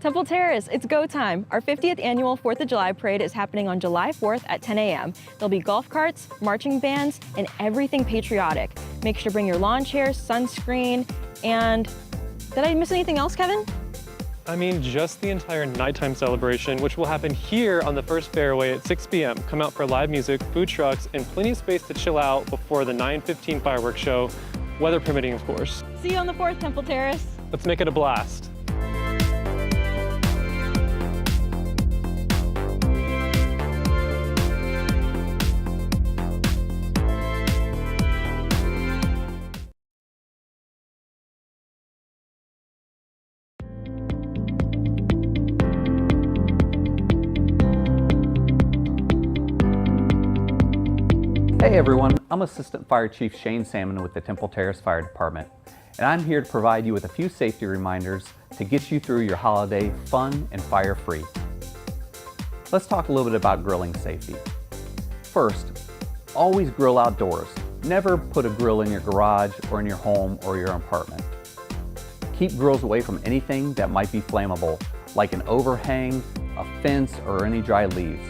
Temple Terrace, it's go time. Our 50th annual 4th of July parade is happening on July 4th at 10 a.m. There'll be golf carts, marching bands, and everything patriotic. Make sure to bring your lawn chairs, sunscreen, and did I miss anything else, Kevin? I mean, just the entire nighttime celebration, which will happen here on the first fairway at 6 p.m. Come out for live music, food trucks, and plenty of space to chill out before the 9:15 fireworks show, weather permitting, of course. See you on the 4th, Temple Terrace. Let's make it a blast. Hey everyone, I'm Assistant Fire Chief Shane Salmon with the Temple Terrace Fire Department, and I'm here to provide you with a few safety reminders to get you through your holiday fun and fire-free. Let's talk a little bit about grilling safety. First, always grill outdoors. Never put a grill in your garage or in your home or your apartment. Keep grills away from anything that might be flammable, like an overhang, a fence, or any dry leaves.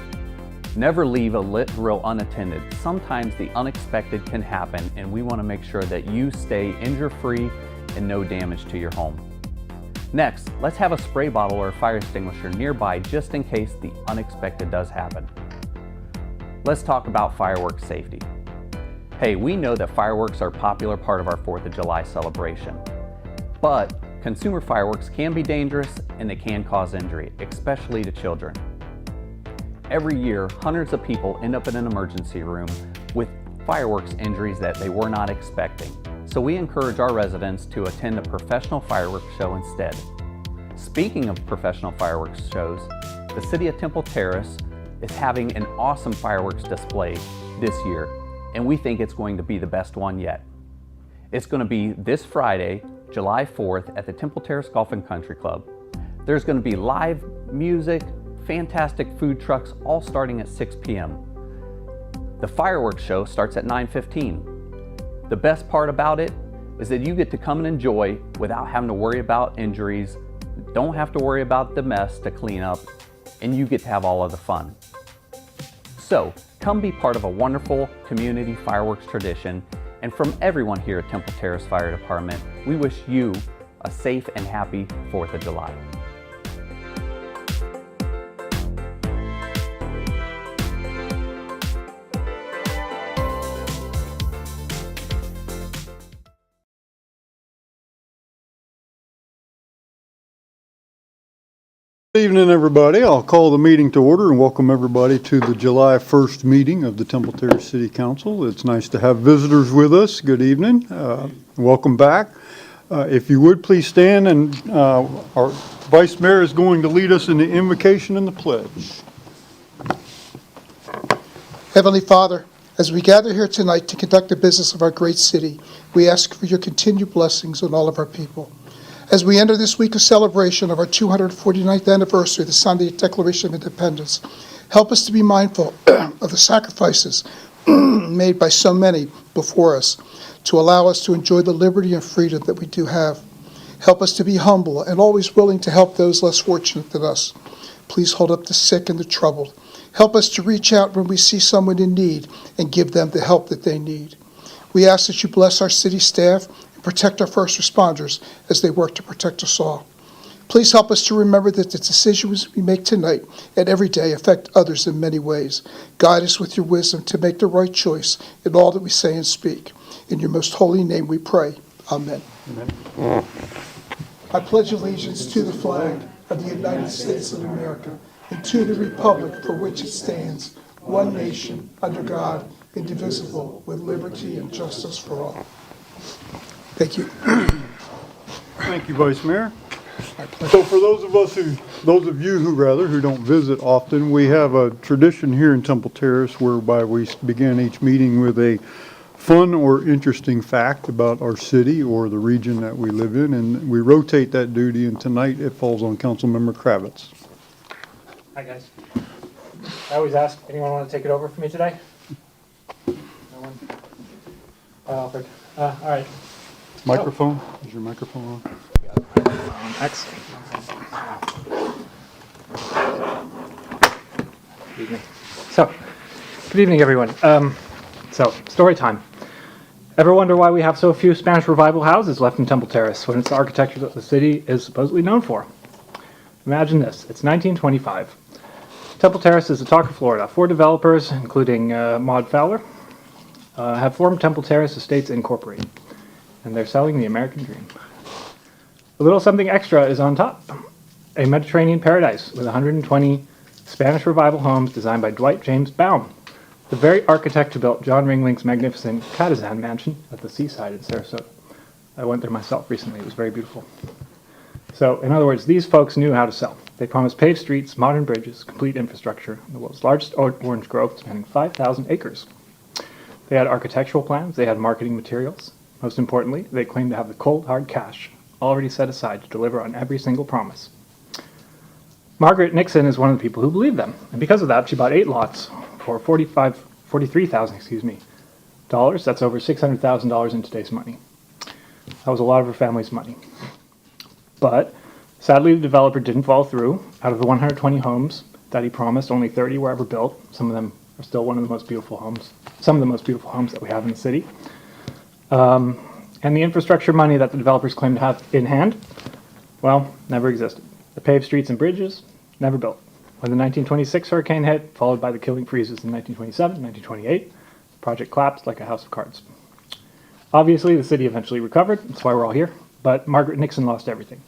Never leave a lit grill unattended. Sometimes the unexpected can happen, and we want to make sure that you stay injury-free and no damage to your home. Next, let's have a spray bottle or a fire extinguisher nearby just in case the unexpected does happen. Let's talk about fireworks safety. Hey, we know that fireworks are a popular part of our 4th of July celebration, but consumer fireworks can be dangerous and they can cause injury, especially to children. Every year, hundreds of people end up in an emergency room with fireworks injuries that they were not expecting. So we encourage our residents to attend a professional fireworks show instead. Speaking of professional fireworks shows, the City of Temple Terrace is having an awesome fireworks display this year, and we think it's going to be the best one yet. It's going to be this Friday, July 4th at the Temple Terrace Golf and Country Club. There's going to be live music, fantastic food trucks, all starting at 6 p.m. The fireworks show starts at 9:15. The best part about it is that you get to come and enjoy without having to worry about injuries, don't have to worry about the mess to clean up, and you get to have all of the fun. So, come be part of a wonderful community fireworks tradition, and from everyone here at Temple Terrace Fire Department, we wish you a safe and happy 4th of July. Good evening, everybody. I'll call the meeting to order and welcome everybody to the July 1st meeting of the Temple Terrace City Council. It's nice to have visitors with us. Good evening. Welcome back. If you would please stand, and our Vice Mayor is going to lead us in the invocation and the pledge. Heavenly Father, as we gather here tonight to conduct the business of our great city, we ask for your continued blessings on all of our people. As we enter this week of celebration of our 249th anniversary of the Sunday Declaration of Independence, help us to be mindful of the sacrifices made by so many before us to allow us to enjoy the liberty and freedom that we do have. Help us to be humble and always willing to help those less fortunate than us. Please hold up the sick and the troubled. Help us to reach out when we see someone in need and give them the help that they need. We ask that you bless our city staff, protect our first responders as they work to protect us all. Please help us to remember that the decisions we make tonight and every day affect others in many ways. Guide us with your wisdom to make the right choice in all that we say and speak. In your most holy name we pray. Amen. Amen. I pledge allegiance to the flag of the United States of America and to the republic for which it stands, one nation, under God, indivisible, with liberty and justice for all. Thank you. Thank you, Vice Mayor. So for those of you who don't visit often, we have a tradition here in Temple Terrace whereby we begin each meeting with a fun or interesting fact about our city or the region that we live in, and we rotate that duty, and tonight it falls on Councilmember Kravitz. Hi guys. I always ask, anyone want to take it over for me today? No one? Alfred. All right. Microphone? Is your microphone on? Excellent. Good evening. Good evening, everyone. Story time. Ever wonder why we have so few Spanish Revival houses left in Temple Terrace when it's the architecture that the city is supposedly known for? Imagine this. It's 1925. Temple Terrace is Itaca, Florida. 4 developers, including Maud Fowler, have formed Temple Terrace Estates Incorporated, and they're selling the American dream. A little something extra is on top. A Mediterranean paradise with 120 Spanish Revival homes designed by Dwight James Baum, the very architect who built John Ringling's magnificent Catazan mansion at the seaside in Sarasota. I went there myself recently. It was very beautiful. So, in other words, these folks knew how to sell. They promised paved streets, modern bridges, complete infrastructure, and the world's largest orange grove spanning 5,000 acres. They had architectural plans. They had marketing materials. Most importantly, they claimed to have the cold, hard cash already set aside to deliver on every single promise. Margaret Nixon is one of the people who believed them, and because of that, she bought 8 lots for $43,000, dollars. That's over $600,000 in today's money. That was a lot of her family's money. But sadly, the developer didn't follow through. Out of the 120 homes that he promised, only 30 were ever built. Some of them are still some of the most beautiful homes that we have in the city. And the infrastructure money that the developers claim to have in hand, well, never existed. The paved streets and bridges, never built. When the 1926 hurricane hit, followed by the killing freezes in 1927, 1928, the project collapsed like a house of cards. Obviously, the city eventually recovered. That's why we're all here. But Margaret Nixon lost everything.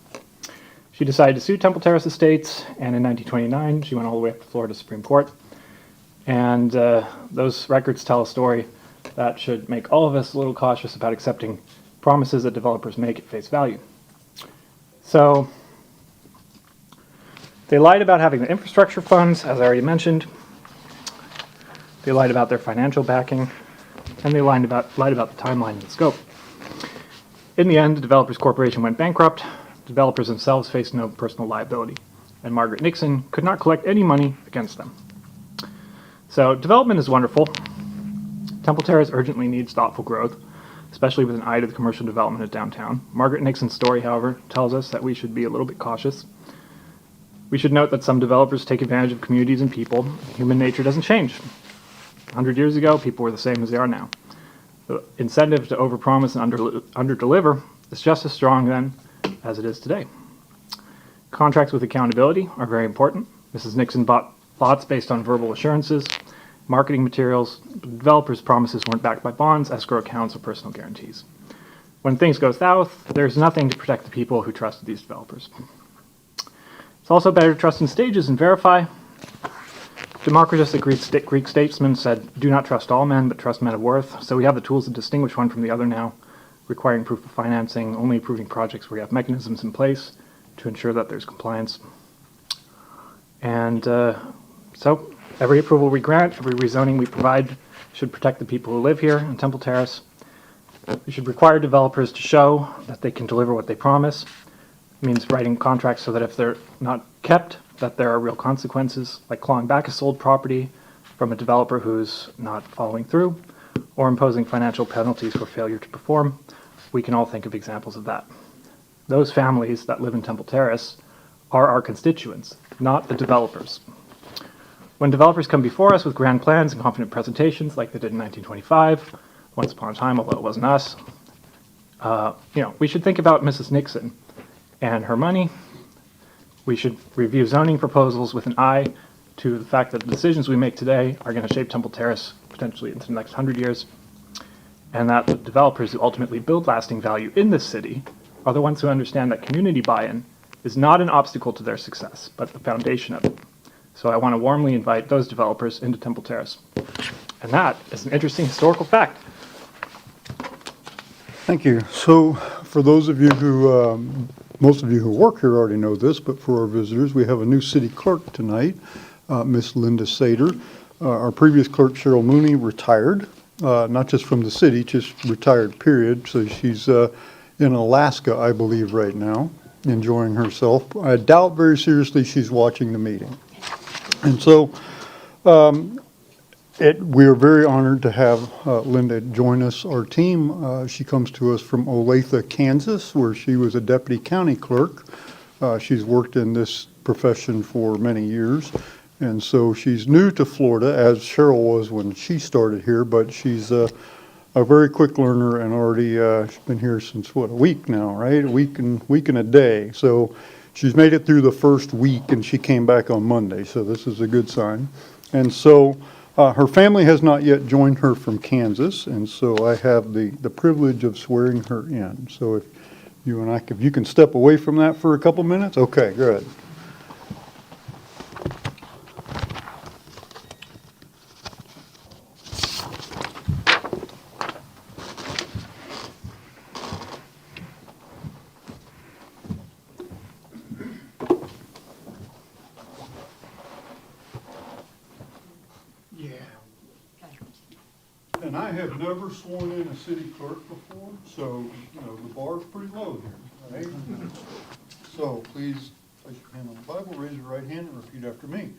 She decided to sue Temple Terrace Estates, and in 1929, she went all the way up to Florida Supreme Court. And those records tell a story that should make all of us a little cautious about accepting promises that developers make at face value. So, they lied about having the infrastructure funds, as I already mentioned. They lied about their financial backing, and they lied about the timeline and the scope. In the end, the Developers Corporation went bankrupt. The developers themselves faced no personal liability, and Margaret Nixon could not collect any money against them. So, development is wonderful. Temple Terrace urgently needs thoughtful growth, especially with an eye to the commercial development of downtown. Margaret Nixon's story, however, tells us that we should be a little bit cautious. We should note that some developers take advantage of communities and people. Human nature doesn't change. 100 years ago, people were the same as they are now. The incentive to overpromise and underdeliver is just as strong then as it is today. Contracts with accountability are very important. Mrs. Nixon bought lots based on verbal assurances, marketing materials, but developers' promises weren't backed by bonds, escrow accounts, or personal guarantees. When things go south, there's nothing to protect the people who trusted these developers. It's also better to trust in stages and verify. Democritus, the Greek statesman, said, "Do not trust all men, but trust men of worth." So we have the tools to distinguish one from the other now, requiring proof of financing, only approving projects where we have mechanisms in place to ensure that there's compliance. And so every approval we grant, every rezoning we provide should protect the people who live here in Temple Terrace. We should require developers to show that they can deliver what they promise. It means writing contracts so that if they're not kept, that there are real consequences, like clawing back a sold property from a developer who's not following through, or imposing financial penalties for failure to perform. We can all think of examples of that. Those families that live in Temple Terrace are our constituents, not the developers. When developers come before us with grand plans and confident presentations like they did in 1925, once upon a time, although it wasn't us, we should think about Mrs. Nixon and her money. We should review zoning proposals with an eye to the fact that the decisions we make today are going to shape Temple Terrace potentially into the next 100 years, and that the developers who ultimately build lasting value in this city are the ones who understand that community buy-in is not an obstacle to their success, but the foundation of it. So I want to warmly invite those developers into Temple Terrace. And that is an interesting historical fact. Thank you. So for those of you who, most of you who work here already know this, but for our visitors, we have a new city clerk tonight, Miss Linda Sater. Our previous clerk, Cheryl Mooney, retired, not just from the city, just retired, period. So she's in Alaska, I believe, right now, enjoying herself. I doubt very seriously she's watching the meeting. And so we are very honored to have Linda join us, our team. She comes to us from Olathe, Kansas, where she was a deputy county clerk. She's worked in this profession for many years. And so she's new to Florida, as Cheryl was when she started here, but she's a very quick learner and already she's been here since, what, a week now, right? A week and a day. So she's made it through the first week, and she came back on Monday, so this is a good sign. And so her family has not yet joined her from Kansas, and so I have the privilege of swearing her in. So if you can step away from that for a couple minutes? Okay, good. Yeah. And I have never sworn in a city clerk before, so, the bar's pretty low here, right? So please place your hand on the Bible, raise your right hand, and repeat after me.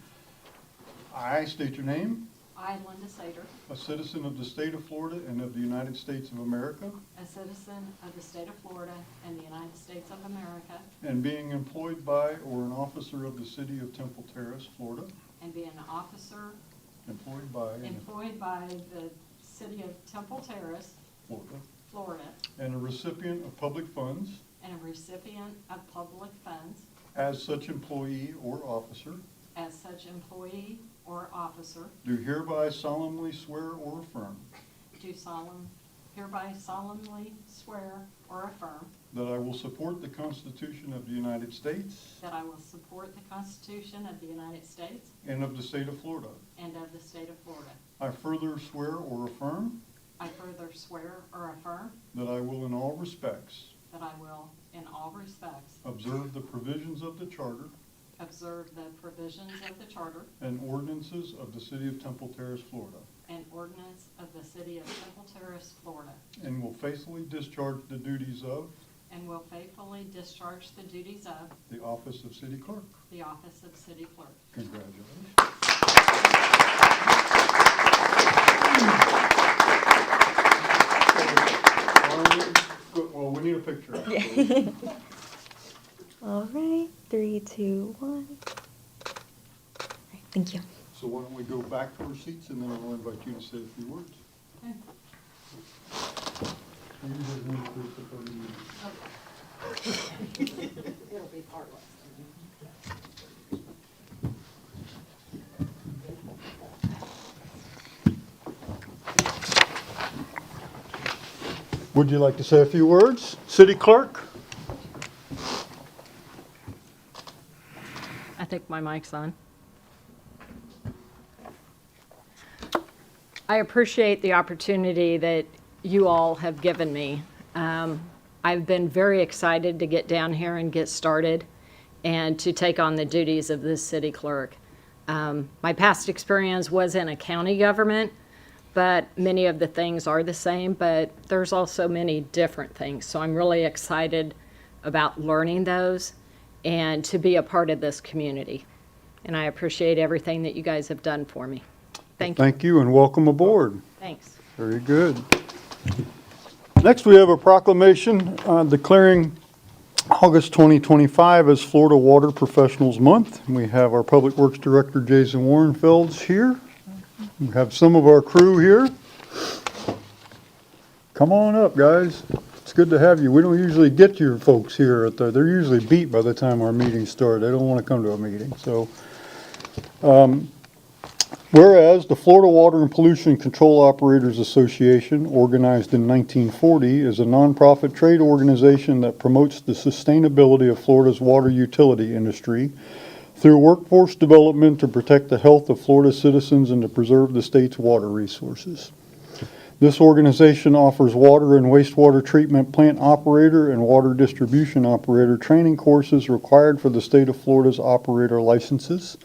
I state your name, I, Linda Sater, a citizen of the state of Florida and of the United States of America, a citizen of the state of Florida and the United States of America, and being employed by or an officer of the city of Temple Terrace, Florida, and being an officer employed by the city of Temple Terrace, Florida, Florida, and a recipient of public funds, and a recipient of public funds, as such employee or officer, as such employee or officer, do hereby solemnly swear or affirm hereby solemnly swear or affirm that I will support the Constitution of the United States that I will support the Constitution of the United States and of the state of Florida. and of the state of Florida. I further swear or affirm I further swear or affirm that I will in all respects that I will, in all respects, observe the provisions of the Charter observe the provisions of the Charter and ordinances of the city of Temple Terrace, Florida, and ordinance of the city of Temple Terrace, Florida, and will faithfully discharge the duties of and will faithfully discharge the duties of the office of city clerk. the office of city clerk. Congratulations. Well, we need a picture. Yeah. All right, 3, 2, 1. All right, thank you. So why don't we go back to our seats, and then I'll invite you to say a few words. Okay. It'll be partless. Would you like to say a few words, City Clerk? I think my mic's on. I appreciate the opportunity that you all have given me. I've been very excited to get down here and get started and to take on the duties of this city clerk. My past experience was in a county government, but many of the things are the same, but there's also many different things. So I'm really excited about learning those and to be a part of this community. And I appreciate everything that you guys have done for me. Thank you. Thank you and welcome aboard. Thanks. Very good. Next, we have a proclamation declaring August 2025 as Florida Water Professionals Month. We have our Public Works Director, Jason Warrenfelds, here. We have some of our crew here. Come on up, guys. It's good to have you. We don't usually get your folks here. They're usually beat by the time our meetings start. They don't want to come to a meeting. So, whereas the Florida Water and Pollution Control Operators Association, organized in 1940, is a nonprofit trade organization that promotes the sustainability of Florida's water utility industry through workforce development to protect the health of Florida citizens and to preserve the state's water resources. This organization offers water and wastewater treatment plant operator and water distribution operator training courses required for the state of Florida's operator licenses,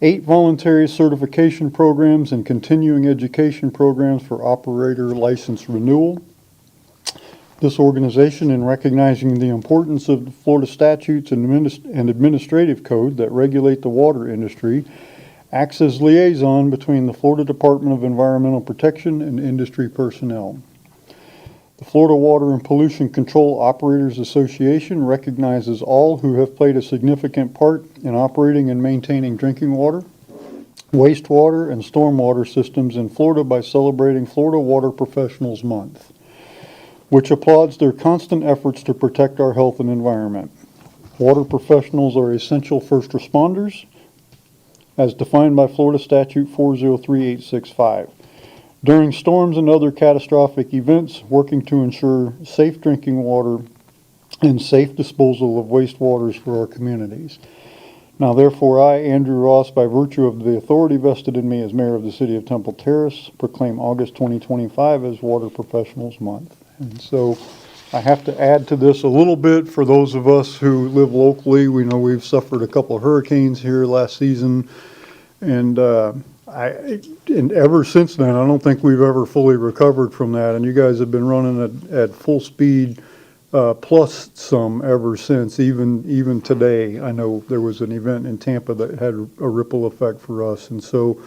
8 voluntary certification programs and continuing education programs for operator license renewal. This organization, in recognizing the importance of the Florida statutes and administrative code that regulate the water industry, acts as liaison between the Florida Department of Environmental Protection and industry personnel. The Florida Water and Pollution Control Operators Association recognizes all who have played a significant part in operating and maintaining drinking water, wastewater, and stormwater systems in Florida by celebrating Florida Water Professionals Month, which applauds their constant efforts to protect our health and environment. Water professionals are essential first responders, as defined by Florida Statute 403865. During storms and other catastrophic events, working to ensure safe drinking water and safe disposal of wastewaters for our communities. Now therefore I, Andrew Ross, by virtue of the authority vested in me as mayor of the city of Temple Terrace, proclaim August 2025 as Water Professionals Month. And so I have to add to this a little bit for those of us who live locally. We know we've suffered a couple of hurricanes here last season, and and ever since then, I don't think we've ever fully recovered from that. And you guys have been running at full speed, plus some ever since. Even today, I know there was an event in Tampa that had a ripple effect for us, and so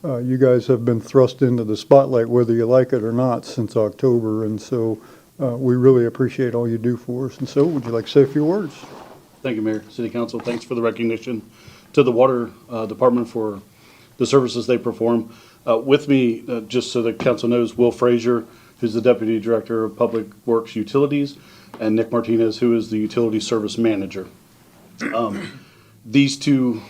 you guys have been thrust into the spotlight, whether you like it or not, since October. And so we really appreciate all you do for us. And so, would you like to say a few words? Thank you, Mayor, City Council. Thanks for the recognition to the Water Department for the services they perform. With me, just so the council knows, Will Frazier, who's the Deputy Director of Public Works Utilities, and Nick Martinez, who is the Utility Service Manager. These two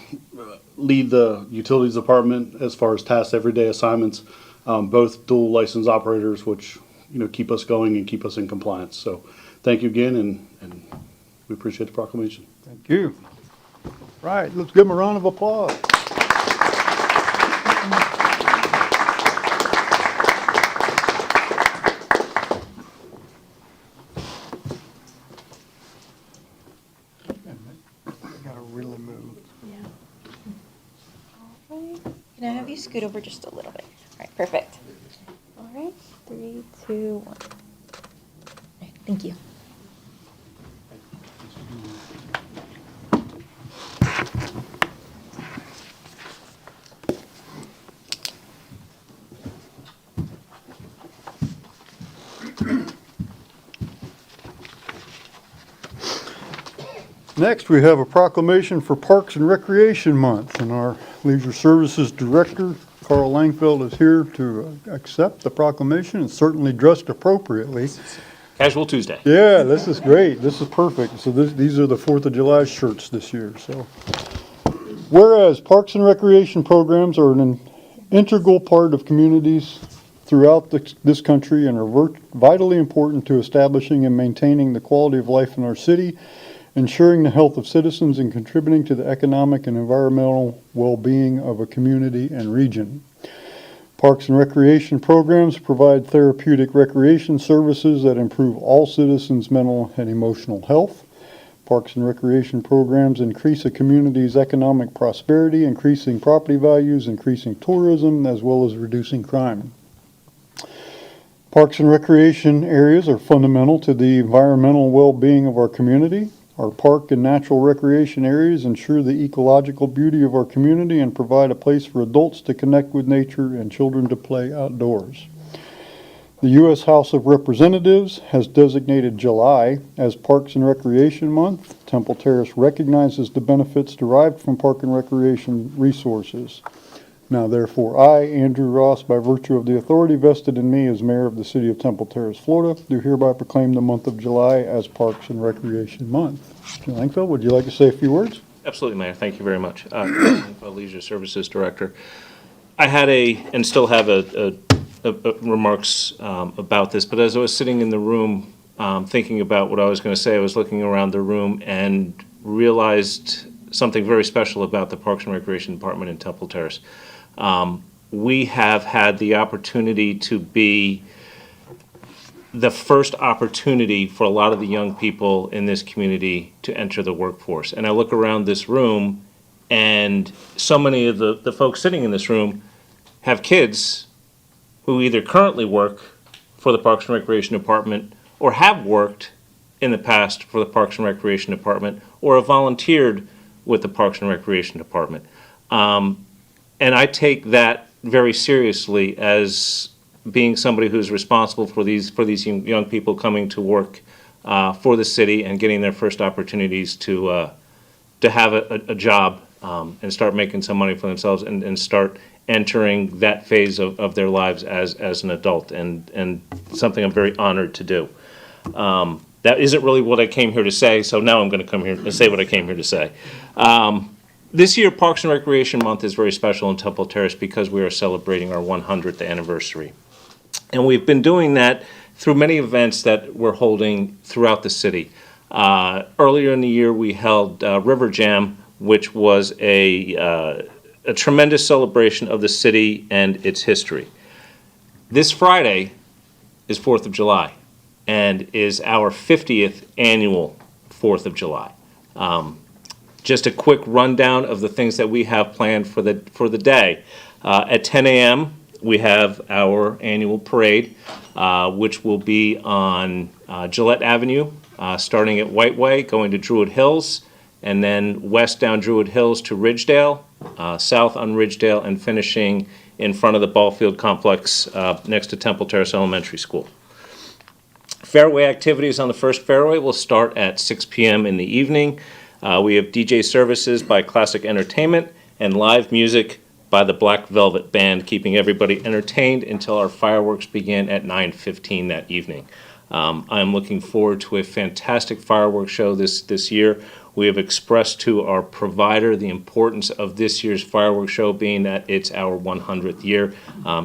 lead the Utilities Department as far as tasks, everyday assignments, both dual license operators, which keep us going and keep us in compliance. So thank you again, and we appreciate the proclamation. Thank you. Right, let's give them a round of applause. Can I have you scoot over just a little bit? All right, perfect. All right, 3, 2, 1. All right, thank you. Next, we have a proclamation for Parks and Recreation Month, and our Leisure Services Director, Carl Langfeld, is here to accept the proclamation and certainly dressed appropriately. Casual Tuesday. Yeah, this is great. This is perfect. So these are the 4th of July shirts this year. So, whereas Parks and Recreation programs are an integral part of communities throughout this country and are vitally important to establishing and maintaining the quality of life in our city, ensuring the health of citizens, and contributing to the economic and environmental well-being of a community and region. Parks and recreation programs provide therapeutic recreation services that improve all citizens' mental and emotional health. Parks and recreation programs increase a community's economic prosperity, increasing property values, increasing tourism, as well as reducing crime. Parks and recreation areas are fundamental to the environmental well-being of our community. Our park and natural recreation areas ensure the ecological beauty of our community and provide a place for adults to connect with nature and children to play outdoors. The U.S. House of Representatives has designated July as Parks and Recreation Month. Temple Terrace recognizes the benefits derived from park and recreation resources. Now, therefore, I, Andrew Ross, by virtue of the authority vested in me as mayor of the city of Temple Terrace, Florida, do hereby proclaim the month of July as Parks and Recreation Month. Mr. Langfeld, would you like to say a few words? Absolutely, Mayor. Thank you very much. Leisure Services Director. I had and still have remarks about this, but as I was sitting in the room thinking about what I was going to say, I was looking around the room and realized something very special about the Parks and Recreation Department in Temple Terrace. We have had the opportunity to be the first opportunity for a lot of the young people in this community to enter the workforce. And I look around this room, and so many of the folks sitting in this room have kids who either currently work for the Parks and Recreation Department or have worked in the past for the Parks and Recreation Department or have volunteered with the Parks and Recreation Department. And I take that very seriously as being somebody who's responsible for these young people coming to work for the city and getting their first opportunities to have a job and start making some money for themselves and start entering that phase of their lives as an adult, and something I'm very honored to do. That isn't really what I came here to say, so now I'm going to come here and say what I came here to say. This year, Parks and Recreation Month is very special in Temple Terrace because we are celebrating our 100th anniversary. And we've been doing that through many events that we're holding throughout the city. Earlier in the year, we held River Jam, which was a tremendous celebration of the city and its history. This Friday is 4th of July and is our 50th annual 4th of July. Just a quick rundown of the things that we have planned for the day. At 10 a.m., we have our annual parade, which will be on Gillette Avenue, starting at White Way, going to Druid Hills, and then west down Druid Hills to Ridgedale, south on Ridgedale, and finishing in front of the ball field complex next to Temple Terrace Elementary School. Fairway activities on the first fairway will start at 6 p.m. in the evening. We have DJ services by Classic Entertainment and live music by the Black Velvet Band, keeping everybody entertained until our fireworks begin at 9:15 that evening. I'm looking forward to a fantastic fireworks show this year. We have expressed to our provider the importance of this year's fireworks show, being that it's our 100th year,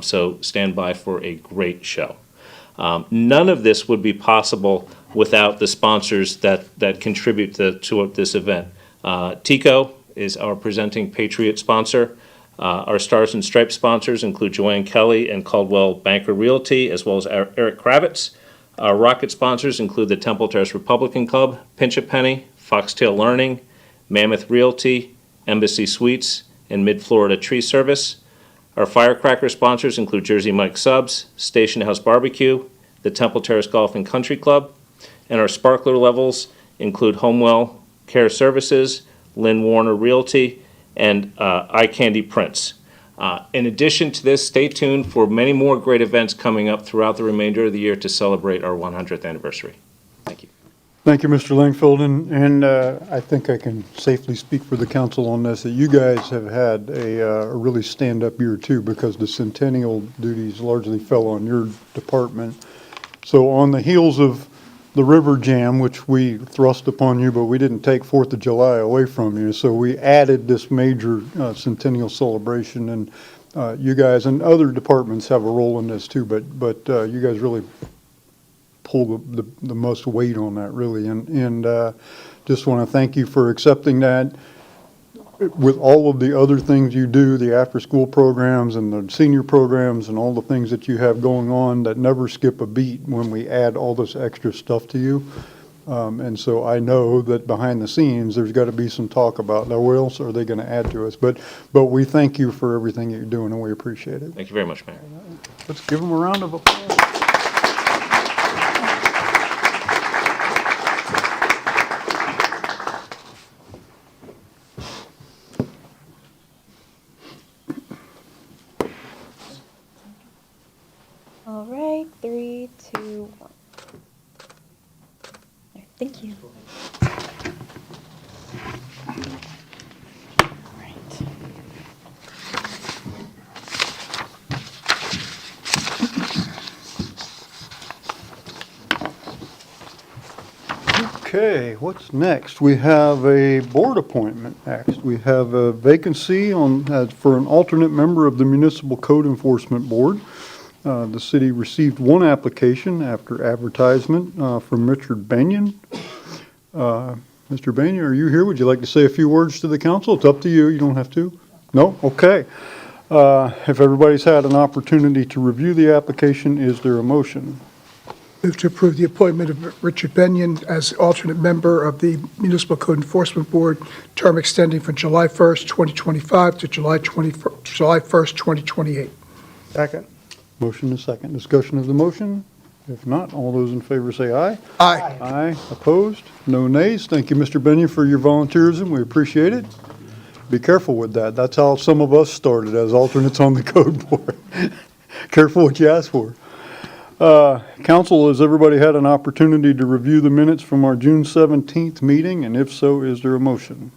so stand by for a great show. None of this would be possible without the sponsors that contribute to this event. TICO is our presenting Patriot sponsor. Our Stars and Stripes sponsors include Joanne Kelly and Caldwell Banker Realty, as well as Eric Kravitz. Our Rocket sponsors include the Temple Terrace Republican Club, Pinch a Penny, Foxtail Learning, Mammoth Realty, Embassy Suites, and Mid-Florida Tree Service. Our Firecracker sponsors include Jersey Mike Subs, Station House Barbecue, the Temple Terrace Golf and Country Club, and our Sparkler levels include Homewell Care Services, Lynn Warner Realty, and Eye Candy Prints. In addition to this, stay tuned for many more great events coming up throughout the remainder of the year to celebrate our 100th anniversary. Thank you. Thank you, Mr. Langfeld, and I think I can safely speak for the council on this, that you guys have had a really stand-up year too, because the centennial duties largely fell on your department. So on the heels of the River Jam, which we thrust upon you, but we didn't take 4th of July away from you, so we added this major centennial celebration, and you guys and other departments have a role in this too, but you guys really pull the most weight on that, really, and just want to thank you for accepting that. With all of the other things you do, the after-school programs and the senior programs and all the things that you have going on that never skip a beat when we add all this extra stuff to you. And so I know that behind the scenes, there's got to be some talk about, now what else are they going to add to us? But we thank you for everything that you're doing, and we appreciate it. Thank you very much, Mayor. Let's give them a round of applause. All right, 3, 2, 1. There, thank you. All right. Okay, what's next? We have a board appointment next. We have a vacancy for an alternate member of the Municipal Code Enforcement Board. The city received one application after advertisement from Richard Banyan. Mr. Banyan, are you here? Would you like to say a few words to the council? It's up to you. You don't have to. No? Okay. If everybody's had an opportunity to review the application, is there a motion? Move to approve the appointment of Richard Benyon as alternate member of the Municipal Code Enforcement Board, term extending from July 1st, 2025 to July 1st, 2028. Second. Motion is second. Discussion of the motion? If not, all those in favor say aye. Aye. Aye. Opposed? No nays. Thank you, Mr. Benyon, for your volunteerism. We appreciate it. Be careful with that. That's how some of us started, as alternates on the code board. Careful what you ask for. Council, has everybody had an opportunity to review the minutes from our June 17th meeting? And if so, is there a motion?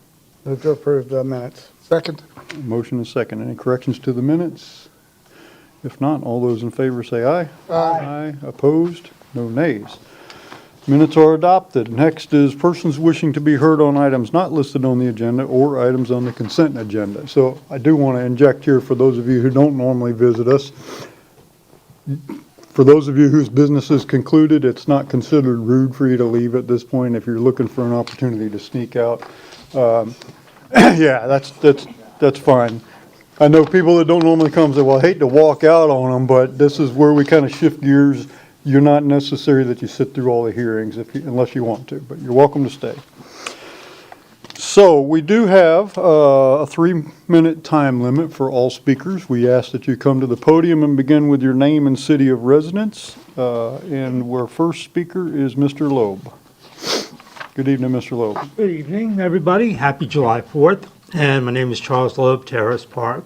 Move to approve the minutes. Second. Motion is second. Any corrections to the minutes? If not, all those in favor say aye. Aye. Opposed? No nays. Minutes are adopted. Next is persons wishing to be heard on items not listed on the agenda or items on the consent agenda. So I do want to inject here for those of you who don't normally visit us. For those of you whose business is concluded, it's not considered rude for you to leave at this point if you're looking for an opportunity to sneak out. Yeah, that's fine. I know people that don't normally come say, well, I hate to walk out on them, but this is where we kind of shift gears. You're not necessary that you sit through all the hearings unless you want to, but you're welcome to stay. So we do have a 3-minute time limit for all speakers. We ask that you come to the podium and begin with your name and city of residence. And our first speaker is Mr. Loeb. Good evening, Mr. Loeb. Good evening, everybody. Happy July 4th. And my name is Charles Loeb, Terrace Park.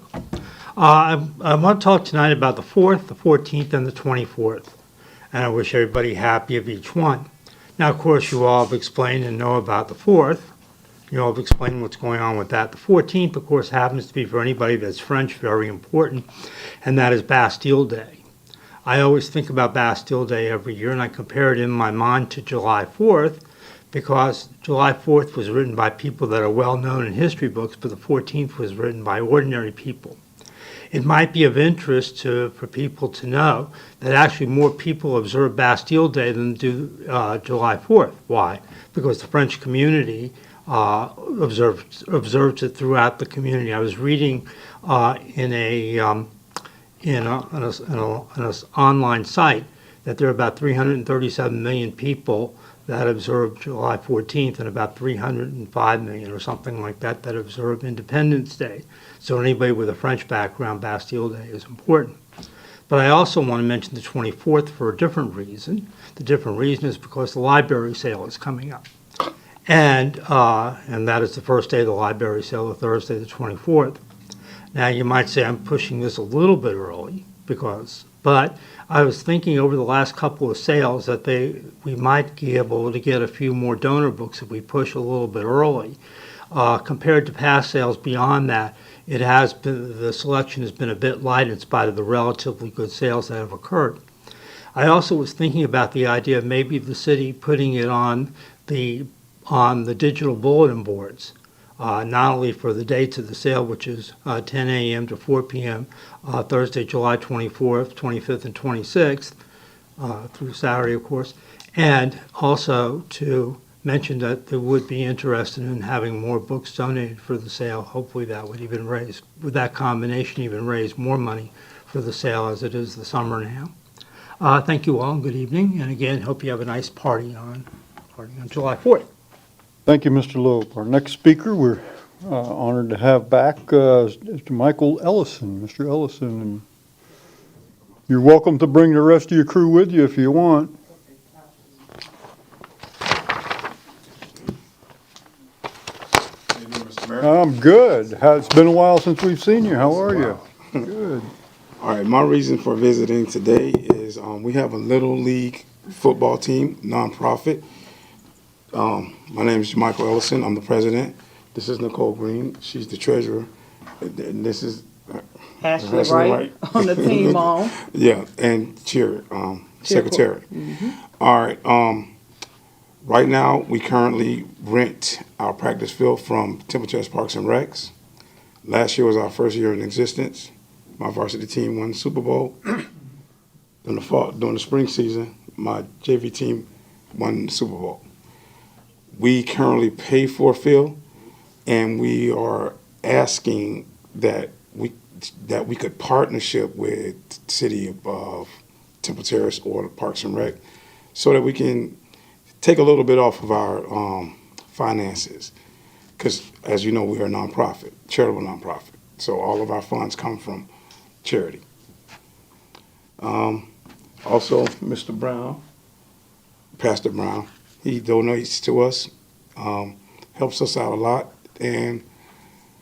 I want to talk tonight about the 4th, the 14th, and the 24th. And I wish everybody happy of each one. Now, of course, you all have explained and know about the 4th. You all have explained what's going on with that. The 14th, of course, happens to be, for anybody that's French, very important, and that is Bastille Day. I always think about Bastille Day every year, and I compare it in my mind to July 4th, because July 4th was written by people that are well known in history books, but the 14th was written by ordinary people. It might be of interest for people to know that actually more people observe Bastille Day than do July 4th. Why? Because the French community observes it throughout the community. I was reading in an online site that there are about 337 million people that observe July 14th and about 305 million or something like that that observe Independence Day. So anybody with a French background, Bastille Day is important. But I also want to mention the 24th for a different reason. The different reason is because the library sale is coming up. And that is the first day of the library sale, Thursday the 24th. Now you might say I'm pushing this a little bit early but I was thinking over the last couple of sales that we might be able to get a few more donor books if we push a little bit early. Compared to past sales beyond that, the selection has been a bit light in spite of the relatively good sales that have occurred. I also was thinking about the idea of maybe the city putting it on the digital bulletin boards, not only for the dates of the sale, which is 10 a.m. to 4 p.m., Thursday, July 24th, 25th, and 26th, through Saturday, of course, and also to mention that they would be interested in having more books donated for the sale. Hopefully that would with that combination, even raise more money for the sale as it is the summer now. Thank you all, and good evening, and again, hope you have a nice party on July 4th. Thank you, Mr. Loeb. Our next speaker, we're honored to have back Mr. Michael Ellison. Mr. Ellison, and you're welcome to bring the rest of your crew with you if you want. I'm good. It's been a while since we've seen you. How are you? Good. All right, my reason for visiting today is we have a Little League football team, nonprofit. My name is Michael Ellison. I'm the president. This is Nicole Green. She's the treasurer. And this is Ashley Wright on the team, Mom. Yeah, and secretary. Mm-hmm. All right. Right now, we currently rent our practice field from Temple Terrace Parks and Recs. Last year was our first year in existence. My varsity team won the Super Bowl. During the spring season, my JV team won the Super Bowl. We currently pay for a field, and we are asking that we could partnership with the city of Temple Terrace or the Parks and Rec, so that we can take a little bit off of our finances, because as you know, we are a nonprofit, charitable nonprofit. So all of our funds come from charity. Also, Mr. Brown, Pastor Brown, he donates to us, helps us out a lot. And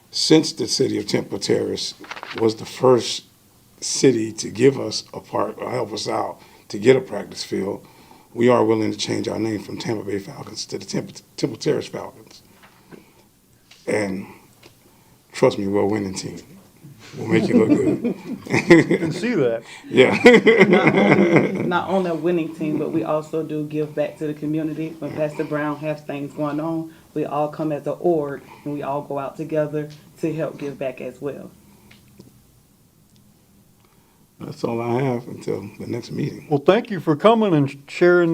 since the city of Temple Terrace was the first city to give us a park or help us out to get a practice field, we are willing to change our name from Tampa Bay Falcons to the Temple Terrace Falcons. And Trust me, we're a winning team. We'll make you look good. You can see that. Yeah. Not only a winning team, but we also do give back to the community. When Pastor Brown has things going on, we all come as an org and we all go out together to help give back as well. That's all I have until the next meeting. Well, thank you for coming and sharing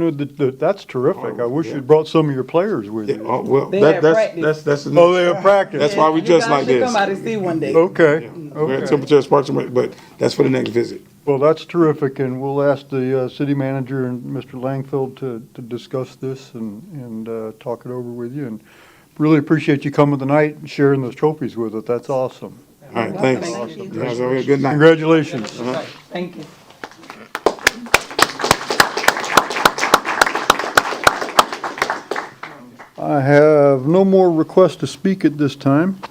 that's terrific. I wish you'd brought some of your players with Yeah, you. oh, well, They had practice. that's the Oh, they next- have practice. That's why we You just guys like should this. come out and see one day. Okay, We're at okay. Temple Terrace Parks and Rec, but that's for the next visit. Well, that's terrific, and we'll ask the city manager and Mr. Langfield to discuss this and talk it over with you. And really appreciate you coming tonight and sharing those trophies with us. That's awesome. All right, thanks. Thank you. You guys have a good night. Congratulations. Thank you. I have no more requests to speak at this time.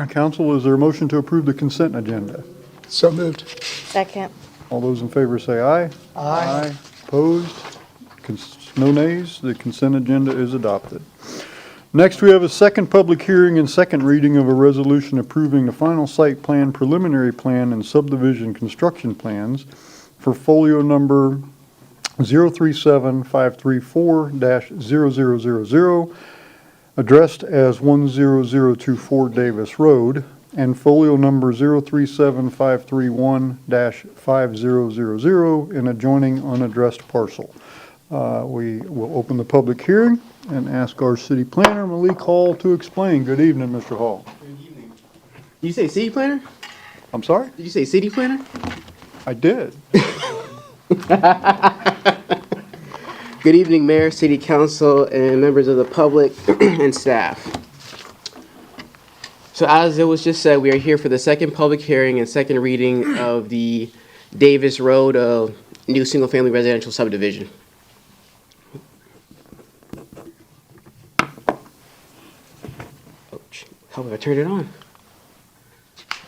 Council, is there a motion to approve the consent agenda? So moved. Second. All those in favor say aye. Aye. Opposed? No nays. The consent agenda is adopted. Next, we have a second public hearing and second reading of a resolution approving the final site plan, preliminary plan, and subdivision construction plans for folio number 037534-0000, addressed as 10024 Davis Road, and folio number 037531-5000 in adjoining unaddressed parcel. We will open the public hearing and ask our city planner, Malik Hall, to explain. Good evening, Mr. Hall. Did you say city planner? I'm sorry? Did you say city planner? I did. Good evening, Mayor, City Council, and members of the public and staff. So as it was just said, we are here for the second public hearing and second reading of the Davis Road new single-family residential subdivision. Ouch. How have I turned it on?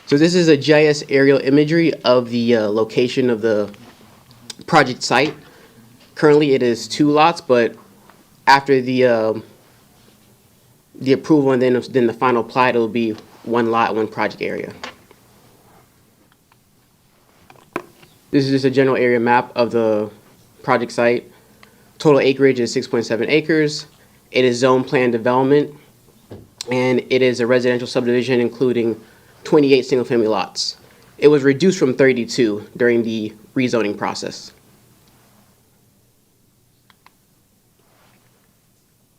So this is a GIS aerial imagery of the location of the project site. Currently, it is 2 lots, but after the approval and then the final plat, it'll be 1 lot, 1 project area. This is just a general area map of the project site. Total acreage is 6.7 acres. It is zone plan development, and it is a residential subdivision including 28 single-family lots. It was reduced from 32 during the rezoning process.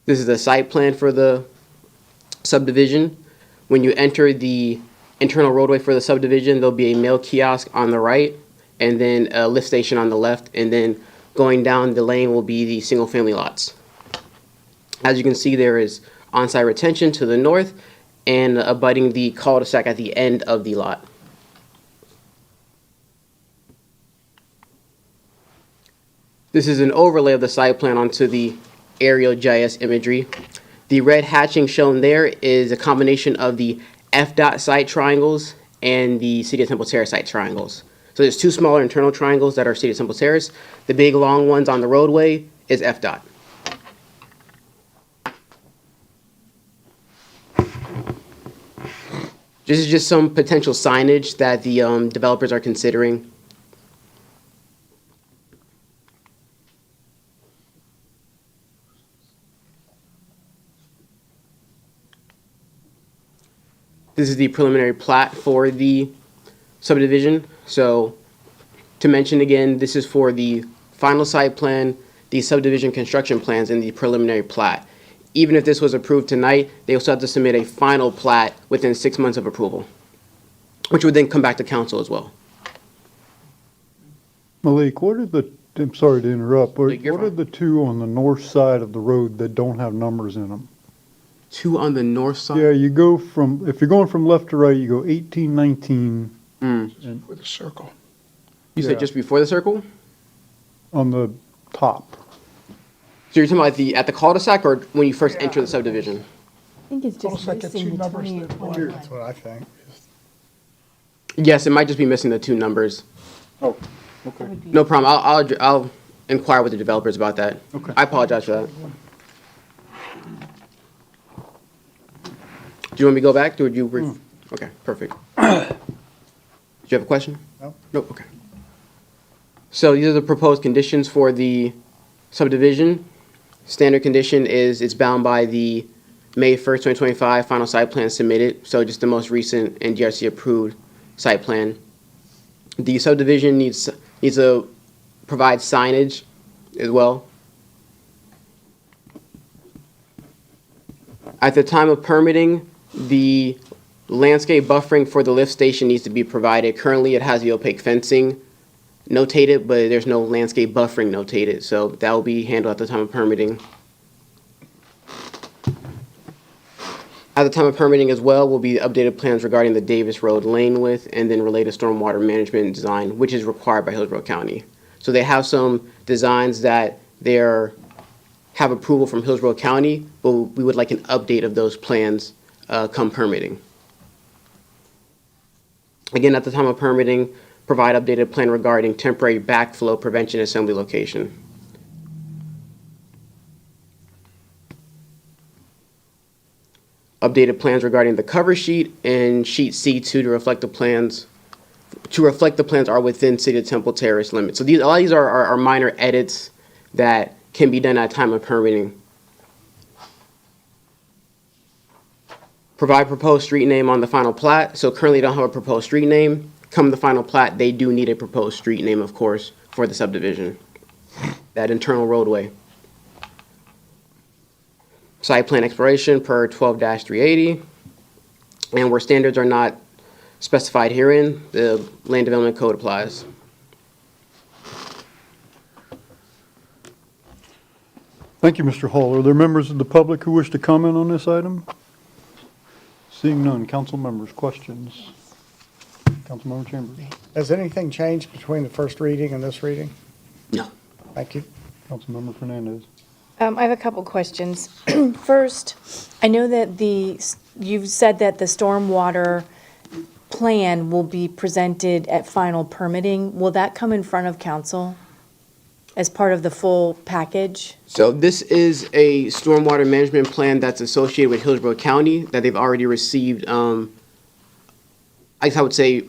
This is the site plan for the subdivision. When you enter the internal roadway for the subdivision, there'll be a mail kiosk on the right, and then a lift station on the left, and then going down the lane will be the single-family lots. As you can see, there is on-site retention to the north and abutting the cul-de-sac at the end of the lot. This is an overlay of the site plan onto the aerial GIS imagery. The red hatching shown there is a combination of the FDOT site triangles and the City of Temple Terrace site triangles. So there's 2 smaller internal triangles that are City of Temple Terrace. The big long ones on the roadway is FDOT. This is just some potential signage that the developers are considering. This is the preliminary plat for the subdivision. So to mention again, this is for the final site plan, the subdivision construction plans, and the preliminary plat. Even if this was approved tonight, they also have to submit a final plat within 6 months of approval, which would then come back to council as well. Malik, I'm sorry to interrupt, but You're what are fine. the 2 on the north side of the road that don't have numbers in them? 2 on the north side? Yeah, you go if you're going from left to right, you go 18, 19 With a circle. You said just before the circle? on the top. So you're talking about at the cul-de-sac or when you first enter the subdivision? I think it's just Almost like a missing two the numbers 20 and there. 21. That's what I think. Yes, it might just be missing the 2 numbers. Oh, okay. No problem. I'll inquire with the developers about that. Okay. I apologize for that. Do you want me to go back, or would you? Okay, perfect. Did you have a question? No. Nope, okay. So these are the proposed conditions for the subdivision. Standard condition is it's bound by the May 1st, 2025 final site plan submitted, so just the most recent NDRC approved site plan. The subdivision needs to provide signage as well. At the time of permitting, the landscape buffering for the lift station needs to be provided. Currently, it has the opaque fencing notated, but there's no landscape buffering notated, so that will be handled at the time of permitting. At the time of permitting as well will be updated plans regarding the Davis Road lane width and then related stormwater management design, which is required by Hillsborough County. So they have some designs that have approval from Hillsborough County, but we would like an update of those plans come permitting. Again, at the time of permitting, provide updated plan regarding temporary backflow prevention assembly location. Updated plans regarding the cover sheet and sheet C2 to reflect the plans are within City of Temple Terrace limits. So a lot of these are minor edits that can be done at time of permitting. Provide proposed street name on the final plat. So currently don't have a proposed street name. Come the final plat, they do need a proposed street name, of course, for the subdivision. That internal roadway. Site plan exploration per 12-380. And where standards are not specified herein, the Land Development Code applies. Thank you, Mr. Hall. Are there members of the public who wish to comment on this item? Seeing none, council members, questions? Councilmember Chambers. Has anything changed between the first reading and this reading? No. Thank you. Councilmember Fernandez. I have a couple questions. First, I know that you've said that the stormwater plan will be presented at final permitting. Will that come in front of council as part of the full package? So this is a stormwater management plan that's associated with Hillsborough County that they've already received, I guess I would say,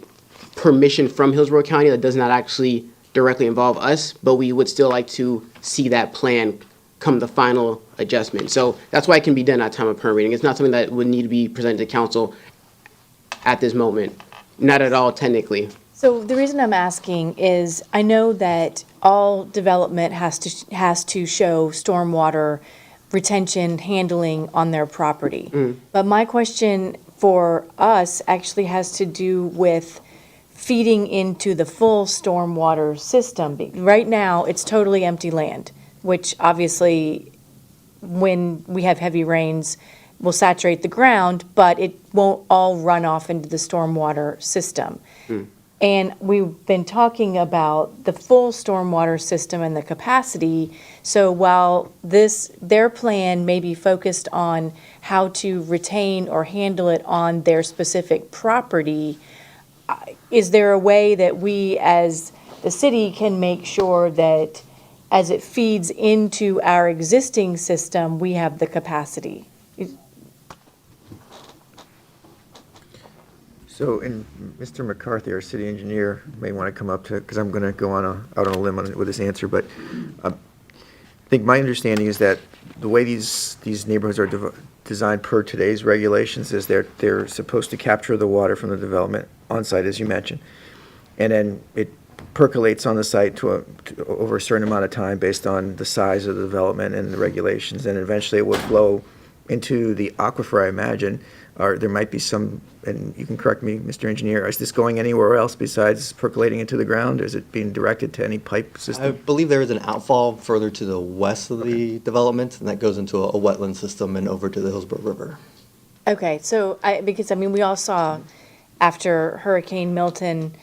permission from Hillsborough County. That does not actually directly involve us, but we would still like to see that plan come the final adjustment. So that's why it can be done at time of permitting. It's not something that would need to be presented to council at this moment. Not at all, technically. So the reason I'm asking is I know that all development has to show stormwater retention handling on their property. But my question for us actually has to do with feeding into the full stormwater system. Right now, it's totally empty land, which obviously, when we have heavy rains, will saturate the ground, but it won't all run off into the stormwater system. And we've been talking about the full stormwater system and the capacity. So while their plan may be focused on how to retain or handle it on their specific property, is there a way that we as the city can make sure that as it feeds into our existing system, we have the capacity? So, and Mr. McCarthy, our city engineer, may want to come up to, because I'm going to go out on a limb with this answer, but I think my understanding is that the way these neighborhoods are designed per today's regulations is they're supposed to capture the water from the development on site, as you mentioned, and then it percolates on the site over a certain amount of time based on the size of the development and the regulations, and eventually it will flow into the aquifer, I imagine. Or there might be some, and you can correct me, Mr. Engineer, is this going anywhere else besides percolating into the ground? Is it being directed to any pipe system? I believe there is an outfall further to the west of the development, and that goes into a wetland system and over to the Hillsborough River. Okay, so because we all saw after Hurricane Milton,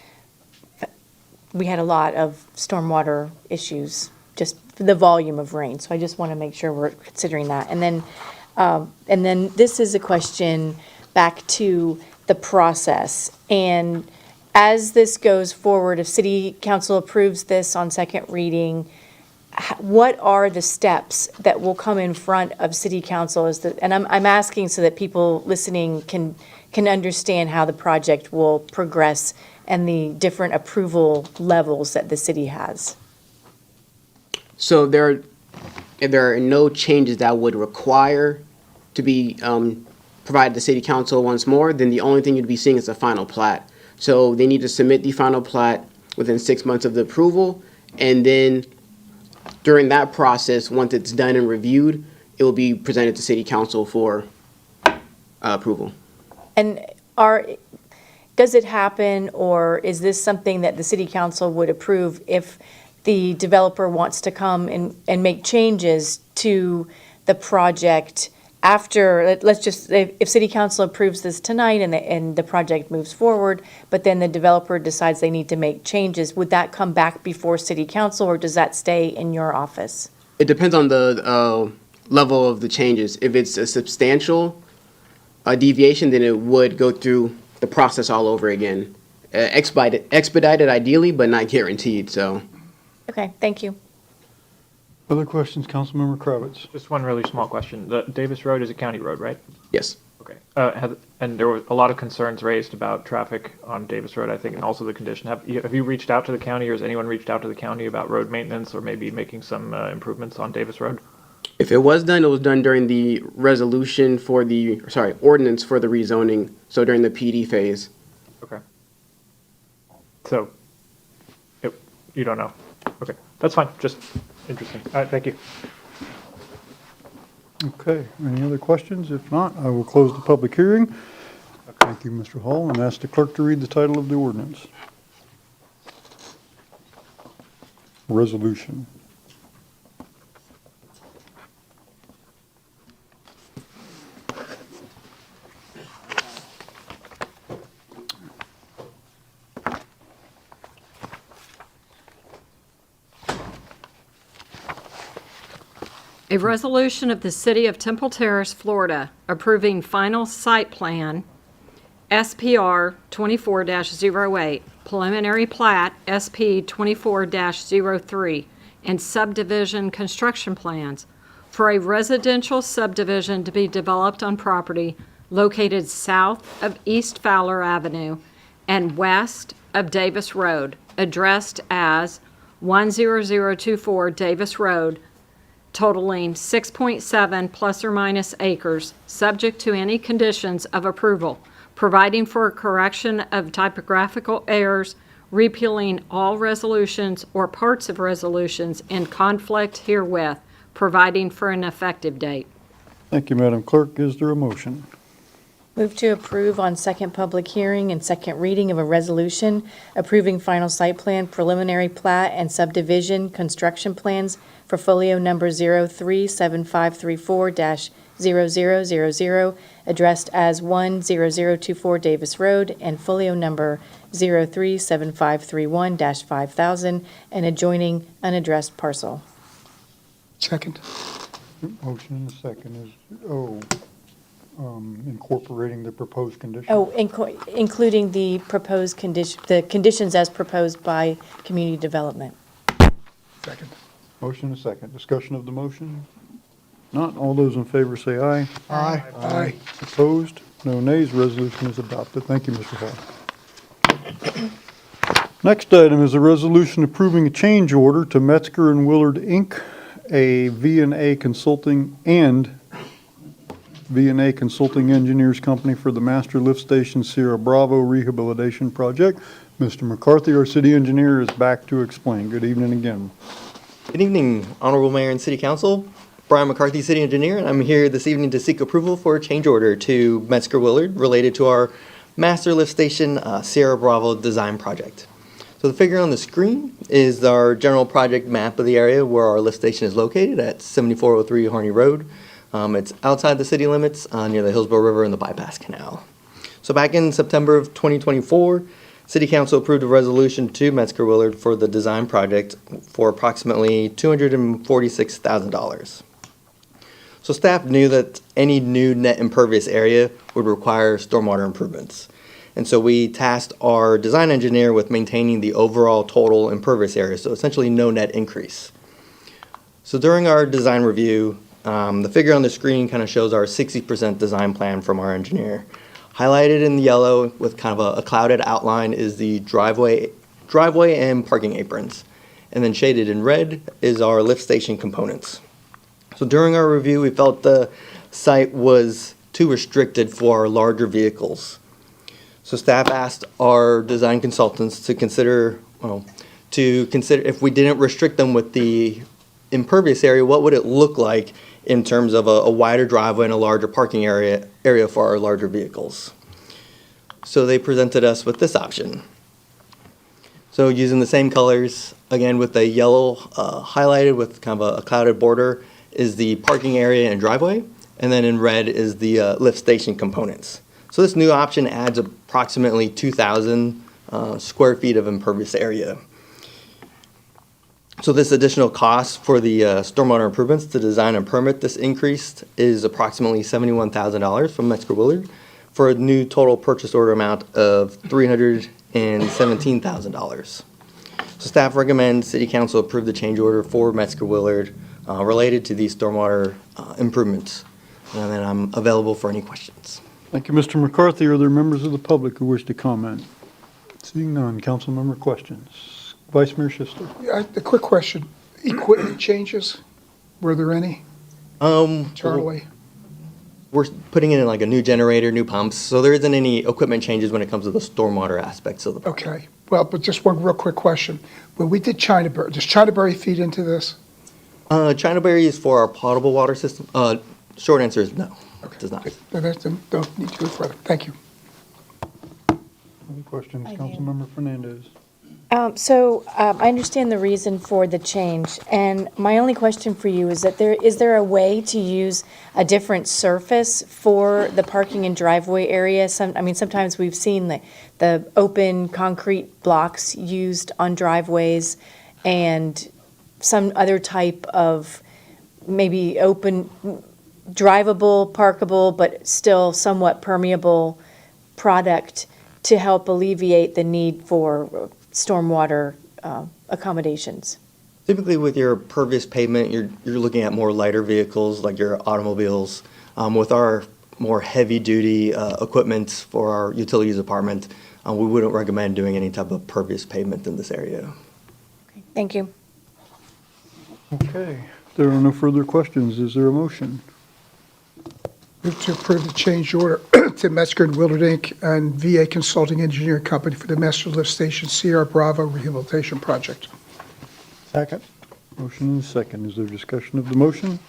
we had a lot of stormwater issues, just the volume of rain. So I just want to make sure we're considering that. And then this is a question back to the process. And as this goes forward, if City Council approves this on second reading, what are the steps that will come in front of City Council? And I'm asking so that people listening can can understand how the project will progress and the different approval levels that the city has. So there are no changes that would require to be provided to City Council once more. Then the only thing you'd be seeing is the final plat. So they need to submit the final plat within 6 months of the approval, and then during that process, once it's done and reviewed, it will be presented to City Council for approval. And does it happen, or is this something that the city council would approve if the developer wants to come and make changes to the project after, let's just, if city council approves this tonight and the project moves forward, but then the developer decides they need to make changes, would that come back before city council, or does that stay in your office? It depends on the level of the changes. If it's a substantial deviation, then it would go through the process all over again. Expedited ideally, but not guaranteed, so. Okay, thank you. Other questions, Councilmember Kravitz? Just one really small question. The Davis Road is a county road, right? Yes. Okay. And there were a lot of concerns raised about traffic on Davis Road, I think, and also the condition. Have you reached out to the county, or has anyone reached out to the county about road maintenance or maybe making some improvements on Davis Road? If it was done during the resolution for the, ordinance for the rezoning, so during the PD phase. Okay. So, you don't know? Okay, that's fine, just interesting. All right, thank you. Okay, any other questions? If not, I will close the public hearing. Thank you, Mr. Hall, and ask the clerk to read the title of the ordinance. Resolution. A resolution of the City of Temple Terrace, Florida, approving final site plan, SPR 24-08, preliminary plat, SP 24-03, and subdivision construction plans for a residential subdivision to be developed on property located south of East Fowler Avenue and west of Davis Road, addressed as 10024 Davis Road, totaling 6.7 plus or minus acres, subject to any conditions of approval, providing for a correction of typographical errors, repealing all resolutions or parts of resolutions in conflict herewith, providing for an effective date. Thank you, Madam Clerk. Is there a motion? Move to approve on second public hearing and second reading of a resolution approving final site plan, preliminary plat, and subdivision construction plans for folio number 037534-0000, addressed as 10024 Davis Road, and folio number 037531-5000, an adjoining unaddressed parcel. Second. Motion and a second is, incorporating the proposed condition. Oh, including the proposed the conditions as proposed by community development. Second. Motion and a second. Discussion of the motion? Not. All those in favor say aye. Aye. Aye. Opposed? No nays. Resolution is adopted. Thank you, Mr. Hall. Next item is a resolution approving a change order to Metzger and Willard, Inc., a V&A Consulting Engineers Company for the Master Lift Station Sierra Bravo Rehabilitation Project. Mr. McCarthy, our city engineer, is back to explain. Good evening again. Good evening, Honorable Mayor and City Council. Brian McCarthy, City Engineer, and I'm here this evening to seek approval for a change order to Metzger Willard related to our Master Lift Station Sierra Bravo design project. So the figure on the screen is our general project map of the area where our lift station is located at 7403 Harney Road. It's outside the city limits near the Hillsborough River and the Bypass Canal. So back in September of 2024, City Council approved a resolution to Metzger Willard for the design project for approximately $246,000. So staff knew that any new net impervious area would require stormwater improvements. And so we tasked our design engineer with maintaining the overall total impervious area, so essentially no net increase. So during our design review, the figure on the screen kind of shows our 60% design plan from our engineer. Highlighted in yellow with kind of a clouded outline is the driveway and parking aprons. And then shaded in red is our lift station components. So during our review, we felt the site was too restricted for our larger vehicles. So staff asked our design consultants to consider if we didn't restrict them with the impervious area, what would it look like in terms of a wider driveway and a larger parking area for our larger vehicles. So they presented us with this option. So using the same colors, again with the yellow highlighted with kind of a clouded border is the parking area and driveway, and then in red is the lift station components. So this new option adds approximately 2,000 square feet of impervious area. So this additional cost for the stormwater improvements to design and permit this increased is approximately $71,000 from Metzger Willard for a new total purchase order amount of $317,000. So staff recommends City Council approve the change order for Metzger Willard related to these stormwater improvements. And then I'm available for any questions. Thank you, Mr. McCarthy. Are there members of the public who wish to comment? Seeing none, council member questions. Vice Mayor Schister. Yeah, a quick question. Equipment changes, were there any? Charlie? We're putting in like a new generator, new pumps, so there isn't any equipment changes when it comes to the stormwater aspects of the project. Okay. Well, but just one real quick question. When we did Chinaberry, does Chinaberry feed into this? Chinaberry is for our potable water system. Short answer is no, it does not. Don't need to go further. Thank you. Any questions, Councilmember Fernandez? I understand the reason for the change, and my only question for you is that is there a way to use a different surface for the parking and driveway area? Sometimes we've seen the open concrete blocks used on driveways and some other type of maybe open, drivable, parkable, but still somewhat permeable product to help alleviate the need for stormwater accommodations. Typically with your pervious pavement, you're looking at more lighter vehicles like your automobiles. With our more heavy-duty equipment for our utilities department, we wouldn't recommend doing any type of pervious pavement in this area. Thank you. Okay. If there are no further questions, is there a motion? Move to approve the change order to Metzger and Willard Inc. and VA Consulting Engineering Company for the Master Lift Station Sierra Bravo Rehabilitation Project. Second. Motion and second. Is there discussion of the motion?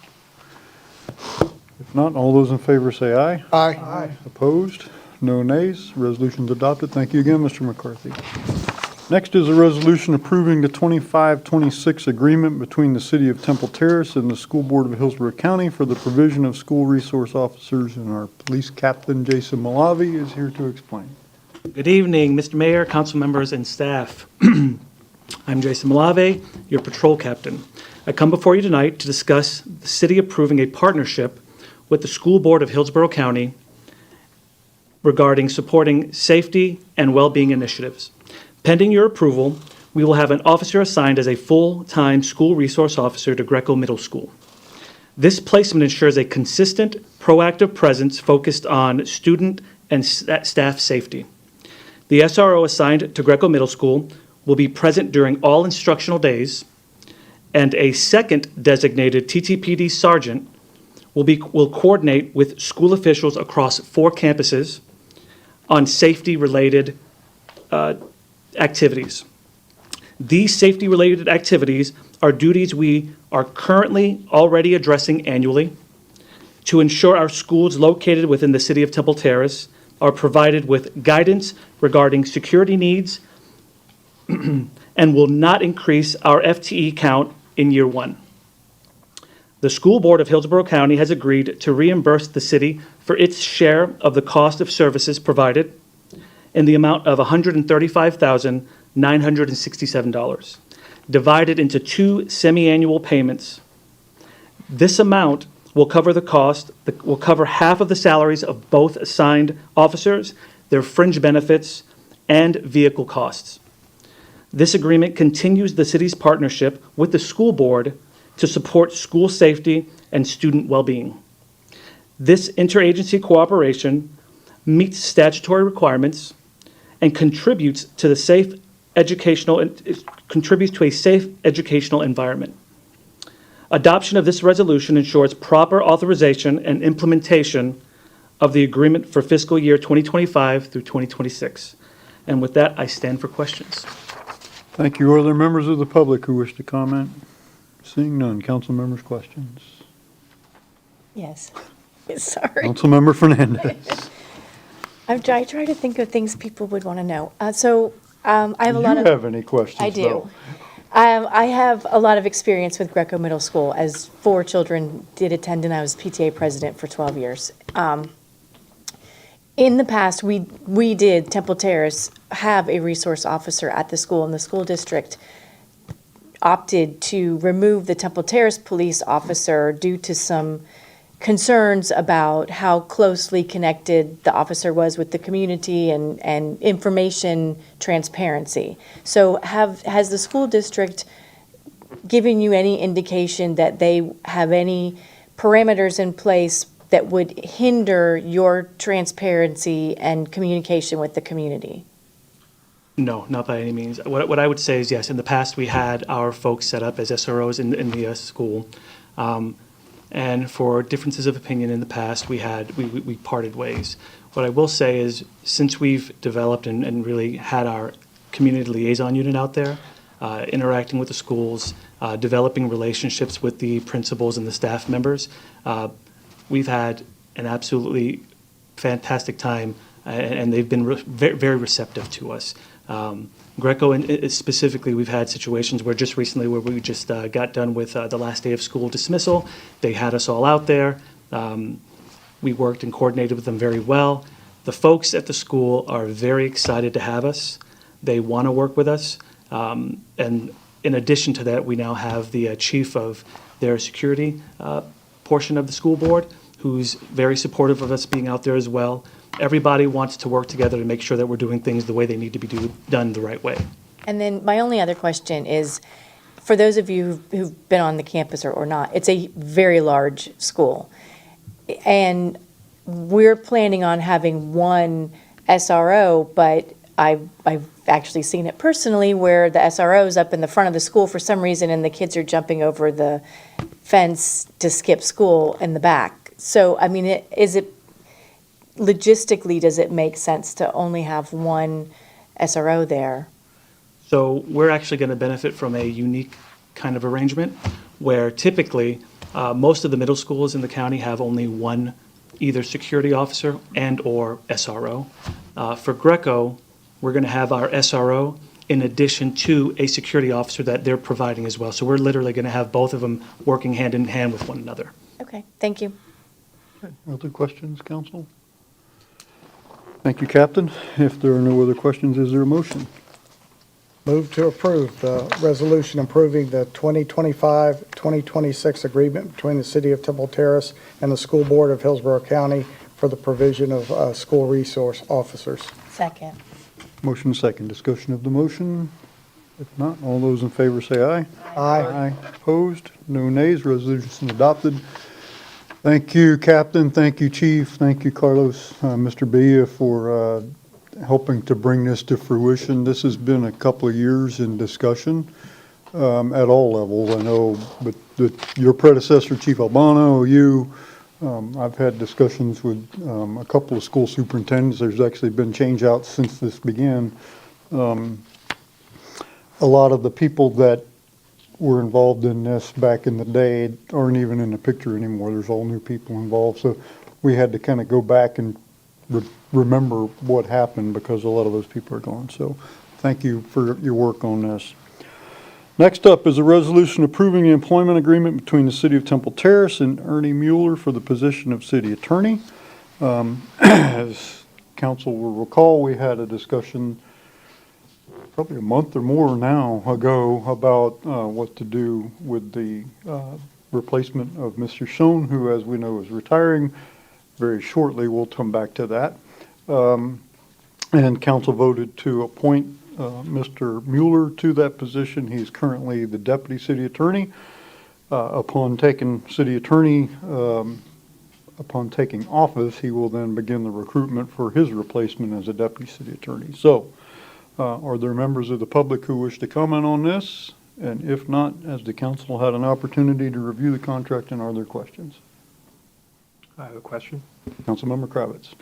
If not, all those in favor say aye. Aye. Aye. Opposed? No nays. Resolution's adopted. Thank you again, Mr. McCarthy. Next is a resolution approving the 25-26 agreement between the City of Temple Terrace and the School Board of Hillsborough County for the provision of school resource officers, and our police captain, Jason Malavi, is here to explain. Good evening, Mr. Mayor, council members, and staff. I'm Jason Malave, your patrol captain. I come before you tonight to discuss the city approving a partnership with the School Board of Hillsborough County regarding supporting safety and well-being initiatives. Pending your approval, we will have an officer assigned as a full-time school resource officer to Greco Middle School. This placement ensures a consistent, proactive presence focused on student and staff safety. The SRO assigned to Greco Middle School will be present during all instructional days, and a second designated TTPD sergeant will coordinate with school officials across 4 campuses on safety-related activities. These safety-related activities are duties we are currently already addressing annually to ensure our schools located within the City of Temple Terrace are provided with guidance regarding security needs and will not increase our FTE count in year 1. The School Board of Hillsborough County has agreed to reimburse the city for its share of the cost of services provided in the amount of $135,967, divided into 2 semi-annual payments. This amount will cover the cost, will cover half of the salaries of both assigned officers, their fringe benefits, and vehicle costs. This agreement continues the city's partnership with the school board to support school safety and student well-being. This interagency cooperation meets statutory requirements, and contributes to a safe educational environment. Adoption of this resolution ensures proper authorization and implementation of the agreement for fiscal year 2025 through 2026. And with that, I stand for questions. Thank you. Are there members of the public who wish to comment? Seeing none. Council members' questions. Yes. Sorry. Councilmember Fernandez. I try to think of things people would want to know. I have a lot Do of. you have any questions, I do. though? I have a lot of experience with Greco Middle School, as 4 children did attend, and I was PTA president for 12 years. In the past, we did, Temple Terrace, have a resource officer at the school, and the school district opted to remove the Temple Terrace police officer due to some concerns about how closely connected the officer was with the community and information transparency. So has the school district given you any indication that they have any parameters in place that would hinder your transparency and communication with the community? No, not by any means. What I would say is, yes, in the past, we had our folks set up as SROs in the school. And for differences of opinion in the past, we parted ways. What I will say is, since we've developed and really had our community liaison unit out there, interacting with the schools, developing relationships with the principals and the staff members, we've had an absolutely fantastic time, and they've been very receptive to us. Greco, and specifically, we've had situations where just recently where we just got done with the last day of school dismissal. They had us all out there. We worked and coordinated with them very well. The folks at the school are very excited to have us. They want to work with us. And in addition to that, we now have the chief of their security portion of the school board, who's very supportive of us being out there as well. Everybody wants to work together to make sure that we're doing things the way they need to be done the right way. And then my only other question is, for those of you who've been on the campus or not, it's a very large school. And we're planning on having one SRO, but I've actually seen it personally where the SRO is up in the front of the school for some reason and the kids are jumping over the fence to skip school in the back. So, I mean, logistically, does it make sense to only have one SRO there? So we're actually going to benefit from a unique kind of arrangement where typically most of the middle schools in the county have only one either security officer and or SRO. For Greco, we're going to have our SRO in addition to a security officer that they're providing as well. So we're literally going to have both of them working hand in hand with one another. Okay, thank you. Other questions, council? Thank you, Captain. If there are no other questions, is there a motion? Move to approve the resolution approving the 2025-2026 agreement between the City of Temple Terrace and the School Board of Hillsborough County for the provision of school resource officers. Second. Motion second. Discussion of the motion? If not, all those in favor say aye. Aye. Opposed? No nays. Resolution adopted. Thank you, Captain. Thank you, Chief. Thank you, Carlos, Mr. Bia, for helping to bring this to fruition. This has been a couple of years in discussion at all levels, I know, but your predecessor, Chief Albano, you, I've had discussions with a couple of school superintendents. There's actually been change-outs since this began. A lot of the people that were involved in this back in the day aren't even in the picture anymore. There's all new people involved. So we had to kind of go back and remember what happened because a lot of those people are gone. So thank you for your work on this. Next up is a resolution approving the employment agreement between the City of Temple Terrace and Ernie Mueller for the position of City Attorney. As council will recall, we had a discussion probably a month or more now ago about what to do with the replacement of Mr. Schoen, who, as we know, is retiring very shortly. We'll come back to that. And council voted to appoint Mr. Mueller to that position. He's currently the deputy city attorney. Upon taking city attorney upon taking office, he will then begin the recruitment for his replacement as a deputy city attorney. So, are there members of the public who wish to comment on this? And if not, has the council had an opportunity to review the contract, and are there questions? I have a question. Councilmember Kravitz.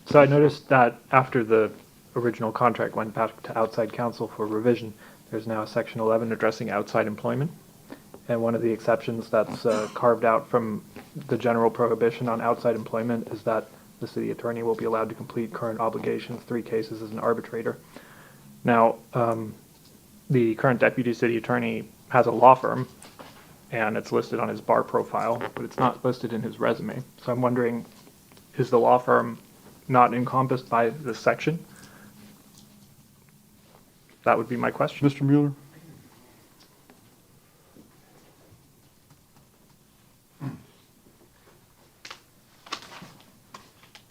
So I noticed that after the original contract went back to outside counsel for revision, there's now a section 11 addressing outside employment. And one of the exceptions that's carved out from the general prohibition on outside employment is that the city attorney will be allowed to complete current obligations, 3 cases as an arbitrator. Now, the current deputy city attorney has a law firm, and it's listed on his bar profile, but it's not listed in his resume. So I'm wondering, is the law firm not encompassed by this section? That would be my question. Mr. Mueller?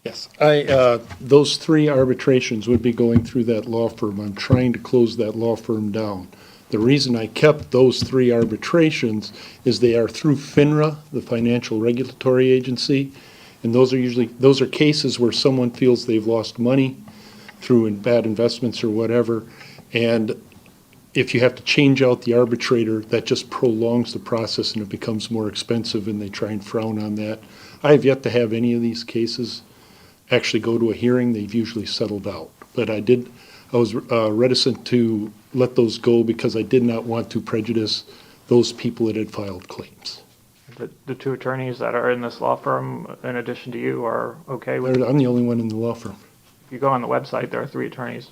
Yes, those 3 arbitrations would be going through that law firm. I'm trying to close that law firm down. The reason I kept those 3 arbitrations is they are through FINRA, the Financial Regulatory Agency, and those are cases where someone feels they've lost money through bad investments or whatever, and if you have to change out the arbitrator, that just prolongs the process and it becomes more expensive, and they try and frown on that. I have yet to have any of these cases actually go to a hearing. They've usually settled out. But I was reticent to let those go because I did not want to prejudice those people that had filed claims. The 2 attorneys that are in this law firm, in addition to you, are okay with it? I'm the only one in the law firm. If you go on the website, there are 3 attorneys.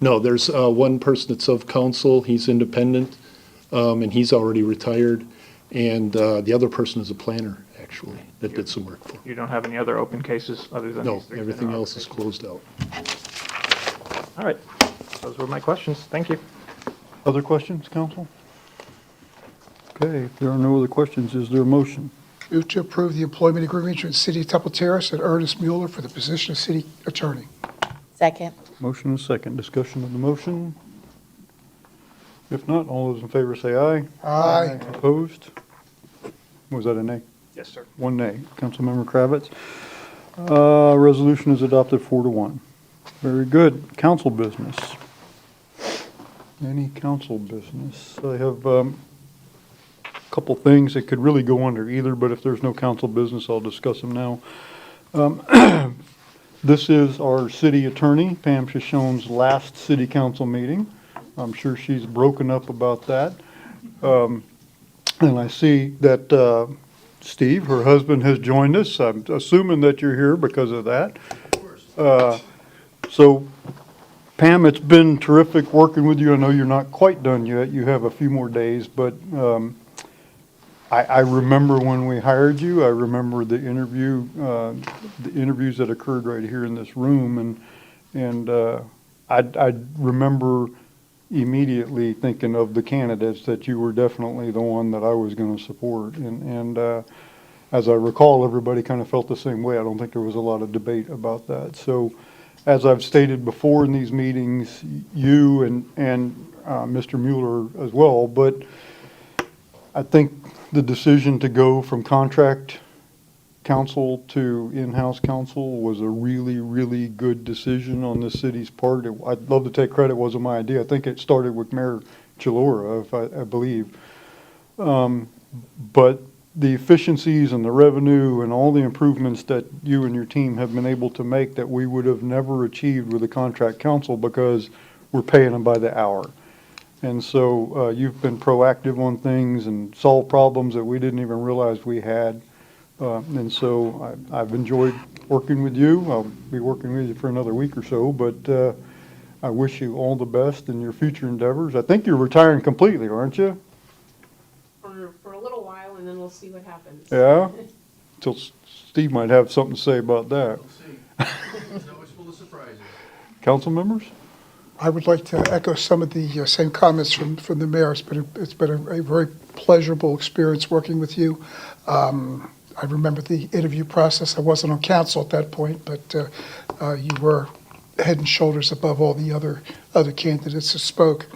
No, there's one person that's of counsel. He's independent, and he's already retired. And the other person is a planner, actually, that did some work for him. You don't have any other open cases other than No, these 3? everything else is closed out. All right. Those were my questions. Thank you. Other questions, council? Okay, if there are no other questions, is there a motion? Move to approve the employment agreement between the City of Temple Terrace and Ernest Mueller for the position of city attorney. Second. Motion and second. Discussion of the motion? If not, all those in favor say aye. Aye. Opposed? Was that a nay? Yes, sir. 1 nay. Councilmember Kravitz. Resolution is adopted 4-1. Very good. Council business. Any council business? I have a couple things that could really go under either, but if there's no council business, I'll discuss them now. This is our city attorney, Pam Shoshon's last city council meeting. I'm sure she's broken up about that. And I see that Steve, her husband, has joined us. I'm assuming that you're here because of that. Of course. So, Pam, it's been terrific working with you. I know you're not quite done yet. You have a few more days, but I remember when we hired you. I remember the interviews that occurred right here in this room, and I remember immediately thinking of the candidates that you were definitely the one that I was going to support. And as I recall, everybody kind of felt the same way. I don't think there was a lot of debate about that. So, as I've stated before in these meetings, you and Mr. Mueller as well, but I think the decision to go from contract counsel to in-house counsel was a really, really good decision on the city's part. I'd love to take credit. It wasn't my idea. I think it started with Mayor Chilora, I believe. But the efficiencies and the revenue and all the improvements that you and your team have been able to make that we would have never achieved with a contract counsel because we're paying them by the hour. And so you've been proactive on things and solved problems that we didn't even realize we had. And so I've enjoyed working with you. I'll be working with you for another week or so, but I wish you all the best in your future endeavors. I think you're retiring completely, aren't you? For a little while, and then we'll see what happens. Yeah? So Steve might have something to say about that. We'll see. It's always full of surprises. Council members? I would like to echo some of the same comments from the mayor. It's been a very pleasurable experience working with you. I remember the interview process. I wasn't on council at that point, but you were head and shoulders above all the other candidates that spoke.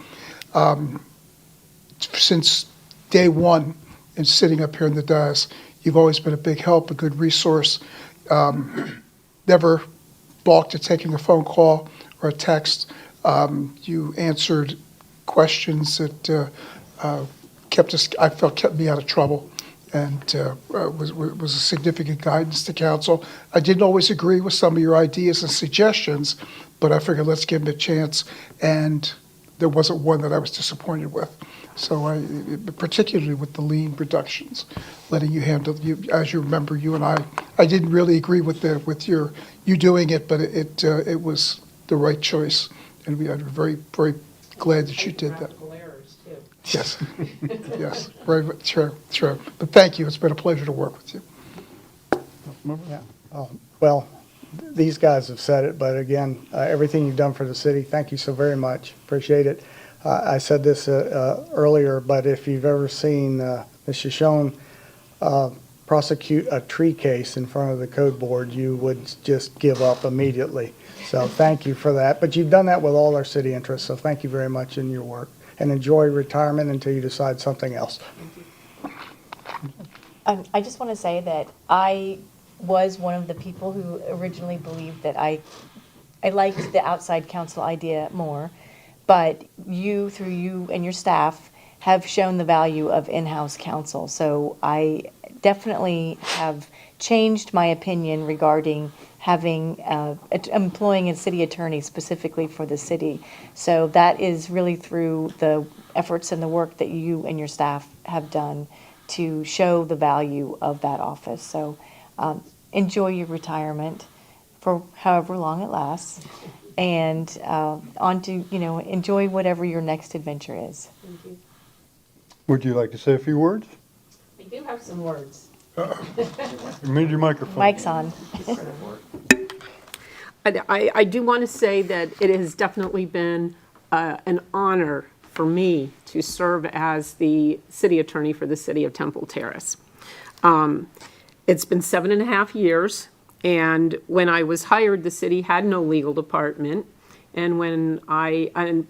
Since day one and sitting up here in the dais, You've always been a big help, a good resource. Never balked at taking a phone call or a text. You answered questions that kept me out of trouble, and was a significant guidance to council. I didn't always agree with some of your ideas and suggestions, but I figured let's give them a chance, and there wasn't one that I was disappointed with. So particularly with the lien reductions, letting you handle, as you remember, you and I didn't really agree with you doing it, but it was the right choice, and we are very, very glad that you did that. Yes, yes, very true. But thank you. It's been a pleasure to work with you. Yeah. Well, these guys have said it, but again, everything you've done for the city, thank you so very much. Appreciate it. I said this earlier, but if you've ever seen Ms. Shoshone prosecute a tree case in front of the code board, you would just give up immediately. So thank you for that. But you've done that with all our city interests, so thank you very much in your work. And enjoy retirement until you decide something else. I just want to say that I was one of the people who originally believed that I liked the outside counsel idea more, but through you and your staff, have shown the value of in-house counsel. So I definitely have changed my opinion regarding employing a city attorney specifically for the city. So that is really through the efforts and the work that you and your staff have done to show the value of that office. So enjoy your retirement for however long it lasts, and enjoy whatever your next adventure is. Thank you. Would you like to say a few words? I do have some words. Mute your microphone. Mic's on. I do want to say that it has definitely been an honor for me to serve as the city attorney for the city of Temple Terrace. It's been 7.5 years, and when I was hired, the city had no legal department. And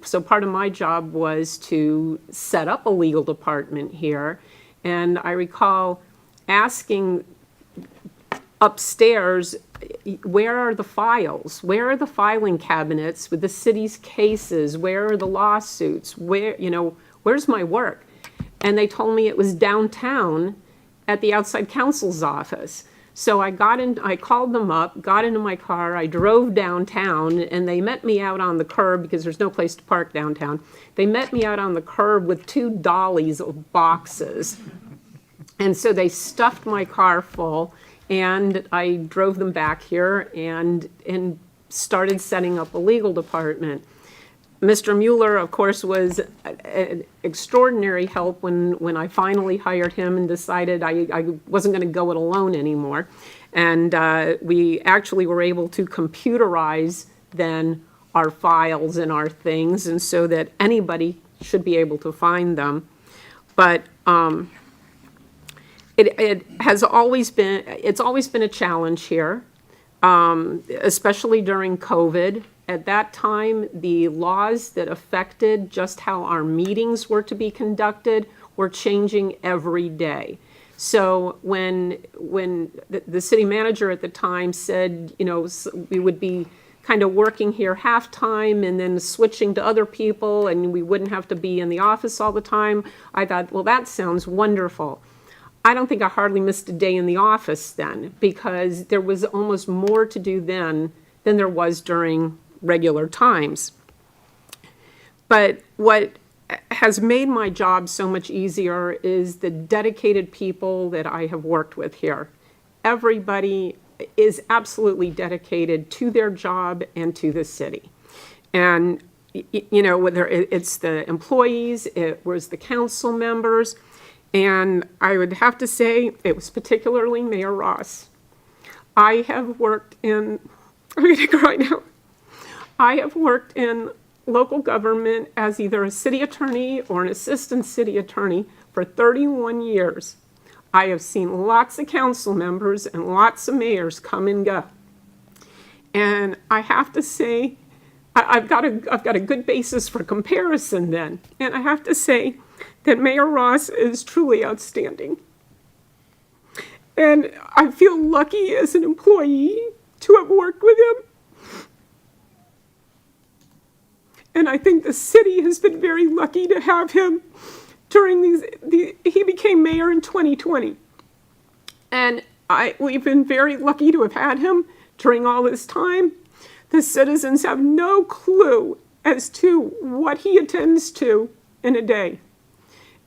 so part of my job was to set up a legal department here. And I recall asking upstairs, where are the files? Where are the filing cabinets with the city's cases? Where are the lawsuits? Where's my work? And they told me it was downtown at the outside counsel's office. So I called them up, got into my car, I drove downtown, and they met me out on the curb because there's no place to park downtown. They met me out on the curb with 2 dollies of boxes. And so they stuffed my car full, and I drove them back here and started setting up a legal department. Mr. Mueller, of course, was an extraordinary help when I finally hired him and decided I wasn't going to go it alone anymore. And we actually were able to computerize then our files and our things, and so that anybody should be able to find them. But it's always been a challenge here, especially during COVID. At that time, the laws that affected just how our meetings were to be conducted were changing every day. So when the city manager at the time said, we would be kind of working here half-time and then switching to other people and we wouldn't have to be in the office all the time, I thought, well, that sounds wonderful. I don't think I hardly missed a day in the office then, because there was almost more to do then than there was during regular times. But what has made my job so much easier is the dedicated people that I have worked with here. Everybody is absolutely dedicated to their job and to the city. And, whether it's the employees, it was the council members, and I would have to say it was particularly Mayor Ross. I have worked in, I'm going to cry now. I have worked in local government as either a city attorney or an assistant city attorney for 31 years. I have seen lots of council members and lots of mayors come and go. And I have to say, I've got a good basis for comparison then. And I have to say that Mayor Ross is truly outstanding. And I feel lucky as an employee to have worked with him. And I think the city has been very lucky to have him during he became mayor in 2020. And we've been very lucky to have had him during all this time. The citizens have no clue as to what he attends to in a day.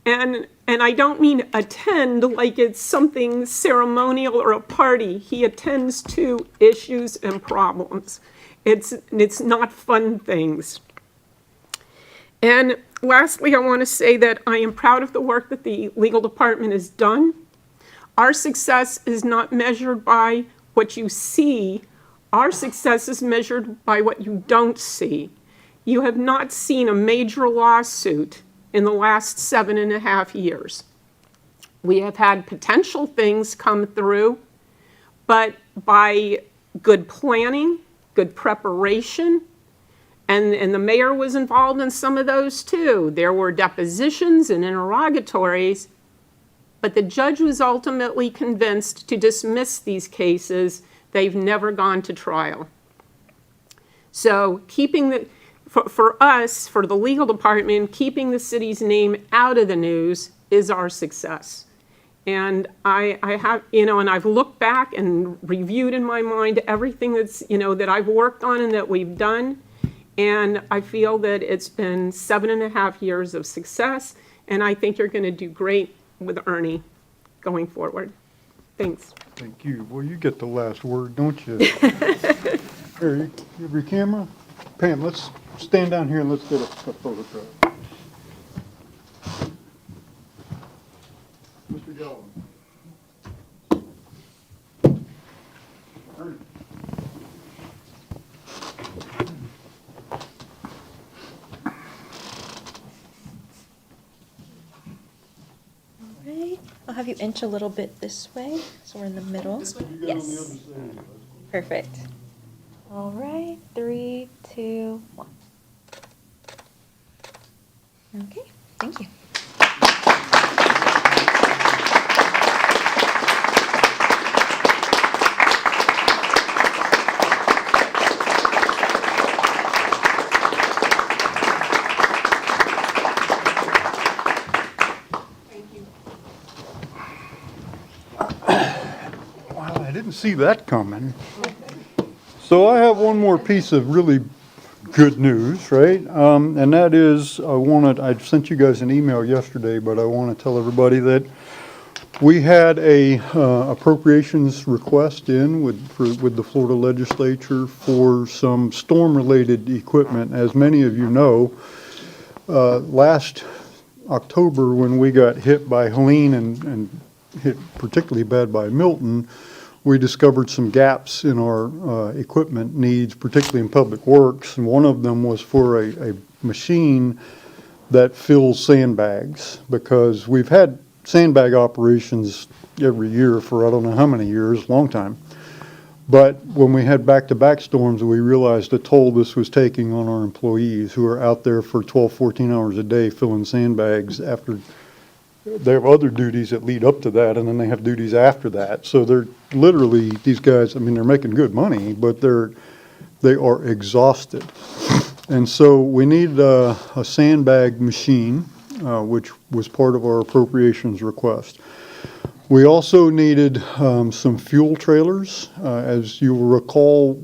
And I don't mean attend like it's something ceremonial or a party. He attends to issues and problems. It's not fun things. And lastly, I want to say that I am proud of the work that the legal department has done. Our success is not measured by what you see. Our success is measured by what you don't see. You have not seen a major lawsuit in the last 7.5 years. We have had potential things come through, but by good planning, good preparation, and the mayor was involved in some of those too. There were depositions and interrogatories, but the judge was ultimately convinced to dismiss these cases. They've never gone to trial. So for us, for the legal department, keeping the city's name out of the news is our success. And I have, and I've looked back and reviewed in my mind everything that's, that I've worked on and that we've done. And I feel that it's been 7.5 years of success. And I think you're going to do great with Ernie going forward. Thanks. Thank you. Well, you get the last word, don't you? Here, you have your camera. Pam, let's stand down here and let's get a photograph. Mr. Galvin. Ernie. Right. I'll have you inch a little bit this way, so we're in the middle. Yes. Perfect. All right. 3, 2, 1. Okay. Thank you. Wow, I didn't see that coming. So I have one more piece of really good news, right? And that is, I sent you guys an email yesterday, but I want to tell everybody that we had a appropriations request in with the Florida legislature for some storm-related equipment. As many of you know, last October when we got hit by Helene and hit particularly bad by Milton, we discovered some gaps in our equipment needs, particularly in public works. And one of them was for a machine that fills sandbags, because we've had sandbag operations every year for I don't know how many years, long time. But when we had back-to-back storms, we realized the toll this was taking on our employees who are out there for 12, 14 hours a day filling sandbags after they have other duties that lead up to that, and then they have duties after that. So they're literally, these guys, I mean, they're making good money, but they are exhausted. And so we need a sandbag machine, which was part of our appropriations request. We also needed some fuel trailers. As you will recall,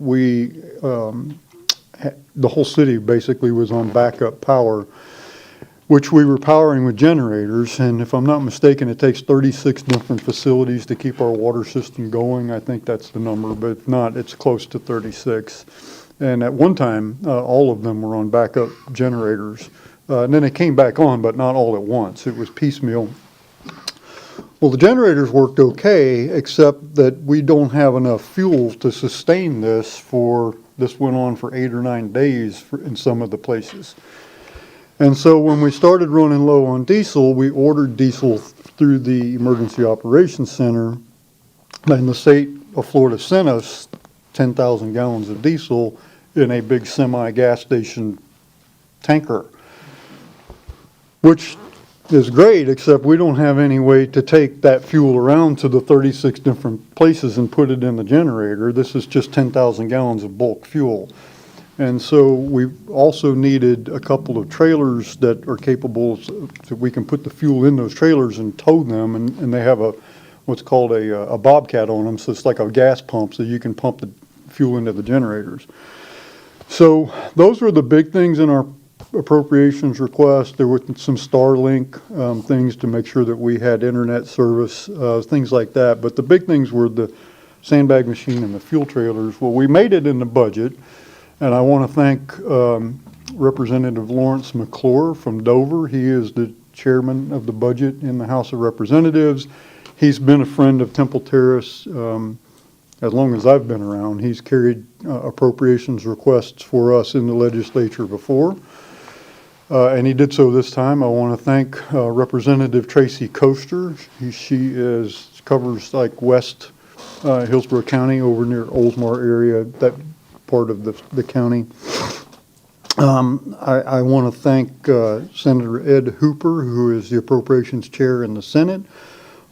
the whole city basically was on backup power, which we were powering with generators. And if I'm not mistaken, it takes 36 different facilities to keep our water system going. I think that's the number, but if not, it's close to 36. And at one time, all of them were on backup generators. And then it came back on, but not all at once. It was piecemeal. Well, the generators worked okay, except that we don't have enough fuel to sustain this this went on for 8 or 9 days in some of the places. And so when we started running low on diesel, we ordered diesel through the Emergency Operations Center, and the state of Florida sent us 10,000 gallons of diesel in a big semi gas station tanker, which is great, except we don't have any way to take that fuel around to the 36 different places and put it in the generator. This is just 10,000 gallons of bulk fuel. And so we also needed a couple of trailers that are capable, so we can put the fuel in those trailers and tow them, and they have what's called a bobcat on them, so it's like a gas pump, so you can pump the fuel into the generators. So those were the big things in our appropriations request. There were some Starlink things to make sure that we had internet service, things like that. But the big things were the sandbag machine and the fuel trailers. Well, we made it in the budget, and I want to thank Representative Lawrence McClure from Dover. He is the chairman of the budget in the House of Representatives. He's been a friend of Temple Terrace as long as I've been around. He's carried appropriations requests for us in the legislature before. And he did so this time. I want to thank Representative Tracy Coaster. She covers like West Hillsborough County over near Oldsmar area, that part of the county. I want to thank Senator Ed Hooper, who is the appropriations chair in the Senate.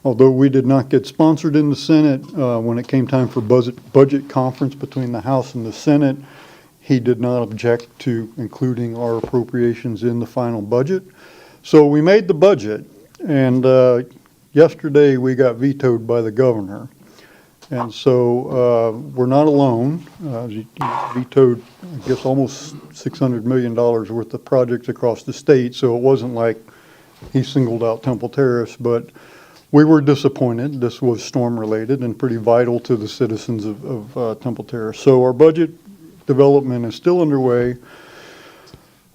Although we did not get sponsored in the Senate, when it came time for budget conference between the House and the Senate, he did not object to including our appropriations in the final budget. So we made the budget, and yesterday we got vetoed by the governor. And so we're not alone. He vetoed, I guess, almost $600 million worth of projects across the state, so it wasn't like he singled out Temple Terrace, but we were disappointed. This was storm-related and pretty vital to the citizens of Temple Terrace. So our budget development is still underway.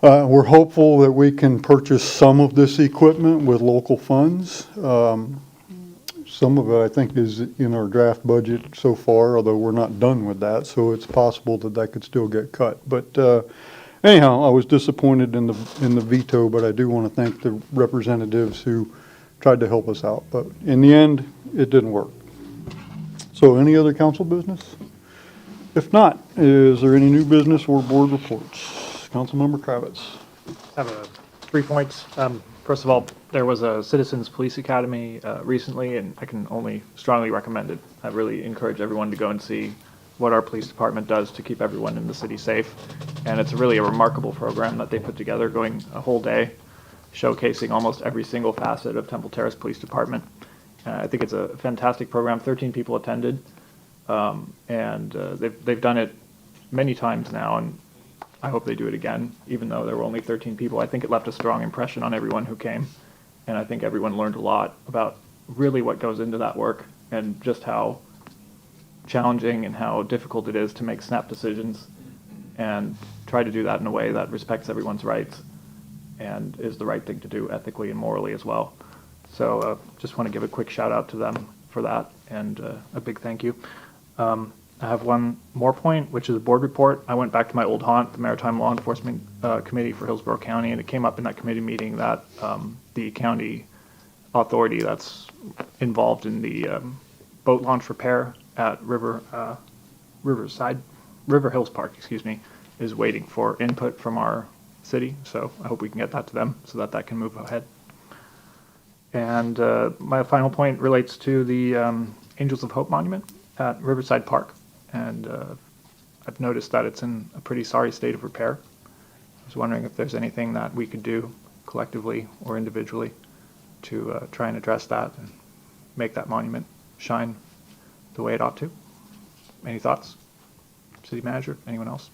We're hopeful that we can purchase some of this equipment with local funds. Some of it, I think, is in our draft budget so far, although we're not done with that, so it's possible that that could still get cut. But anyhow, I was disappointed in the veto, but I do want to thank the representatives who tried to help us out. But in the end, it didn't work. So any other council business? If not, is there any new business or board reports? Councilmember Kravitz. I have 3 points. First of all, there was a Citizens Police Academy recently, and I can only strongly recommend it. I really encourage everyone to go and see what our police department does to keep everyone in the city safe. And it's really a remarkable program that they put together, going a whole day, showcasing almost every single facet of Temple Terrace Police Department. I think it's a fantastic program. 13 people attended, and they've done it many times now, and I hope they do it again, even though there were only 13 people. I think it left a strong impression on everyone who came, and I think everyone learned a lot about really what goes into that work and just how challenging and how difficult it is to make snap decisions and try to do that in a way that respects everyone's rights and is the right thing to do ethically and morally as well. So just want to give a quick shout out to them for that, and a big thank you. I have one more point, which is a board report. I went back to my old haunt, the Maritime Law Enforcement Committee for Hillsborough County, and it came up in that committee meeting that the county authority that's involved in the boat launch repair at River Hills Park, is waiting for input from our city. So I hope we can get that to them so that can move ahead. And my final point relates to the Angels of Hope Monument at Riverside Park. And I've noticed that it's in a pretty sorry state of repair. I was wondering if there's anything that we could do collectively or individually to try and address that and make that monument shine the way it ought to. Any thoughts? City manager, anyone else?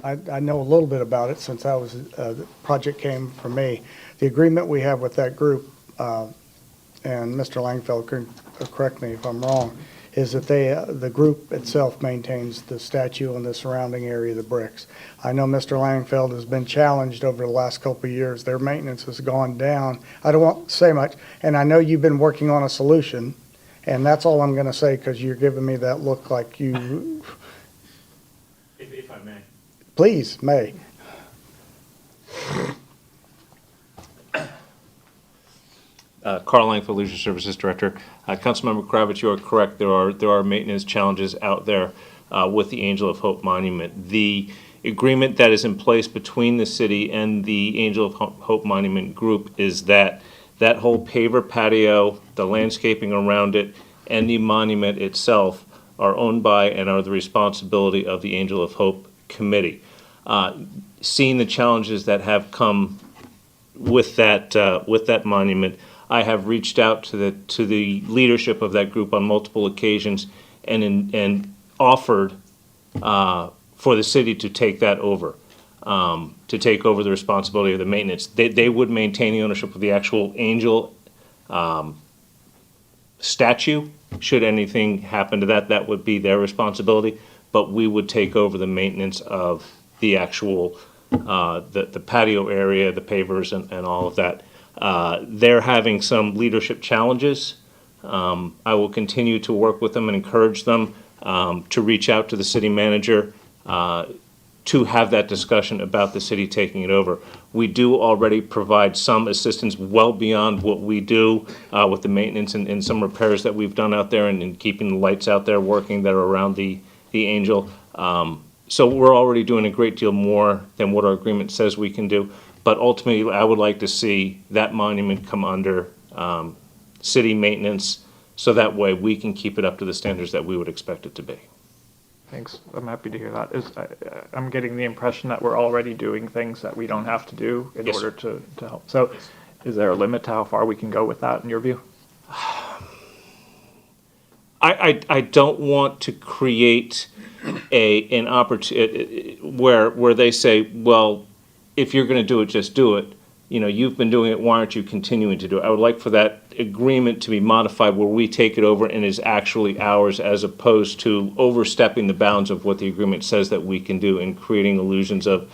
I know a little bit about it since the project came from me. The agreement we have with that group, and Mr. Langfeld can correct me if I'm wrong, is that the group itself maintains the statue and the surrounding area of the bricks. I know Mr. Langfeld has been challenged over the last couple of years. Their maintenance has gone down. I don't want to say much, and I know you've been working on a solution, and that's all I'm going to say because you're giving me that look like you... If I may. Please, may. Carl Langford, Leisure Services Director. Councilmember Kravitz, you are correct. There are maintenance challenges out there with the Angel of Hope Monument. The agreement that is in place between the city and the Angel of Hope Monument Group is that that whole paver patio, the landscaping around it, and the monument itself are owned by and are the responsibility of the Angel of Hope Committee. Seeing the challenges that have come with that monument, I have reached out to the leadership of that group on multiple occasions and offered for the city to take that over, to take over the responsibility of the maintenance. They would maintain the ownership of the actual angel statue. Should anything happen to that, that would be their responsibility. But we would take over the maintenance of the actual the patio area, the pavers, and all of that. They're having some leadership challenges. I will continue to work with them and encourage them to reach out to the city manager to have that discussion about the city taking it over. We do already provide some assistance well beyond what we do with the maintenance and some repairs that we've done out there and keeping the lights out there working that are around the Angel. So we're already doing a great deal more than what our agreement says we can do. But ultimately, I would like to see that monument come under city maintenance so that way we can keep it up to the standards that we would expect it to be. Thanks. I'm happy to hear that. I'm getting the impression that we're already doing things that we don't have to do in order to help. So is there a limit to how far we can go with that in your view? I don't want to create an opportunity where they say, well, if you're going to do it, just do it. You know, you've been doing it, why aren't you continuing to do it? I would like for that agreement to be modified where we take it over and is actually ours, as opposed to overstepping the bounds of what the agreement says that we can do and creating illusions of,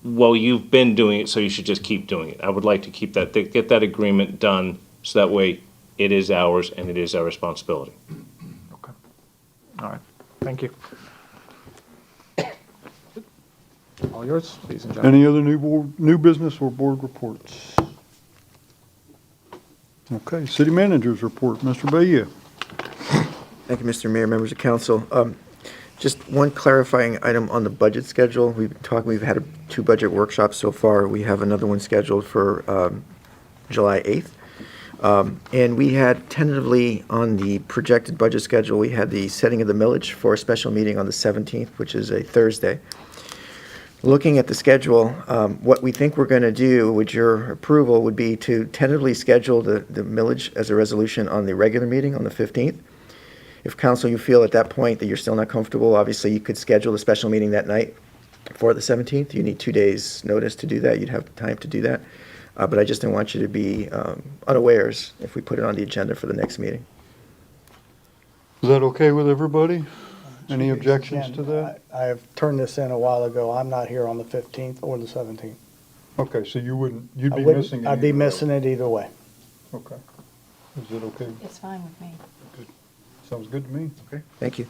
well, you've been doing it, so you should just keep doing it. I would like to keep that, get that agreement done so that way it is ours and it is our responsibility. Okay. All right. Thank you. All yours, ladies and gentlemen. Any other new business or board reports? Okay, city managers report, Mr. Bayou. Thank you, Mr. Mayor, members of council. Just one clarifying item on the budget schedule. We've had 2 budget workshops so far. We have another one scheduled for July 8th. And we had tentatively on the projected budget schedule, we had the setting of the millage for a special meeting on the 17th, which is a Thursday. Looking at the schedule, what we think we're going to do, with your approval, would be to tentatively schedule the millage as a resolution on the regular meeting on the 15th. If council, you feel at that point that you're still not comfortable, obviously you could schedule a special meeting that night for the 17th. You need 2 days' notice to do that. You'd have time to do that. But I just didn't want you to be unawares if we put it on the agenda for the next meeting. Is that okay with everybody? Any objections to that? I have turned this in a while ago. I'm not here on the 15th or the 17th. Okay, so you'd be missing it. I'd be either way. missing it either way. Okay. Is it okay? It's fine with me. Sounds good to me. Okay. Thank you.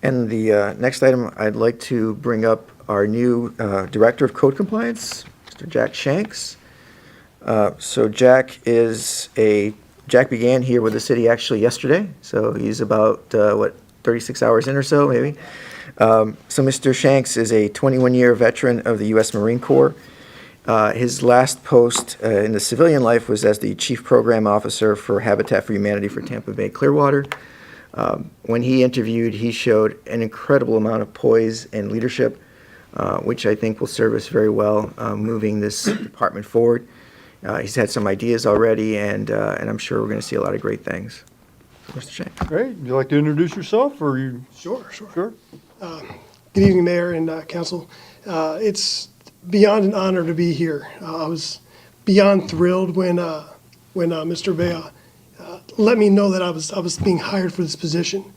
And the next item, I'd like to bring up our new Director of Code Compliance, Mr. Jack Shanks. So Jack began here with the city actually yesterday, so he's about, 36 hours in or so, maybe. So Mr. Shanks is a 21-year veteran of the U.S. Marine Corps. His last post in the civilian life was as the Chief Program Officer for Habitat for Humanity for Tampa Bay Clearwater. When he interviewed, he showed an incredible amount of poise and leadership, which I think will serve us very well moving this department forward. He's had some ideas already, and I'm sure we're going to see a lot of great things. Mr. Shanks. Great. Would you like to introduce yourself, or you? Sure. Sure. Good evening, Mayor and Council. It's beyond an honor to be here. I was beyond thrilled when Mr. Bea let me know that I was being hired for this position.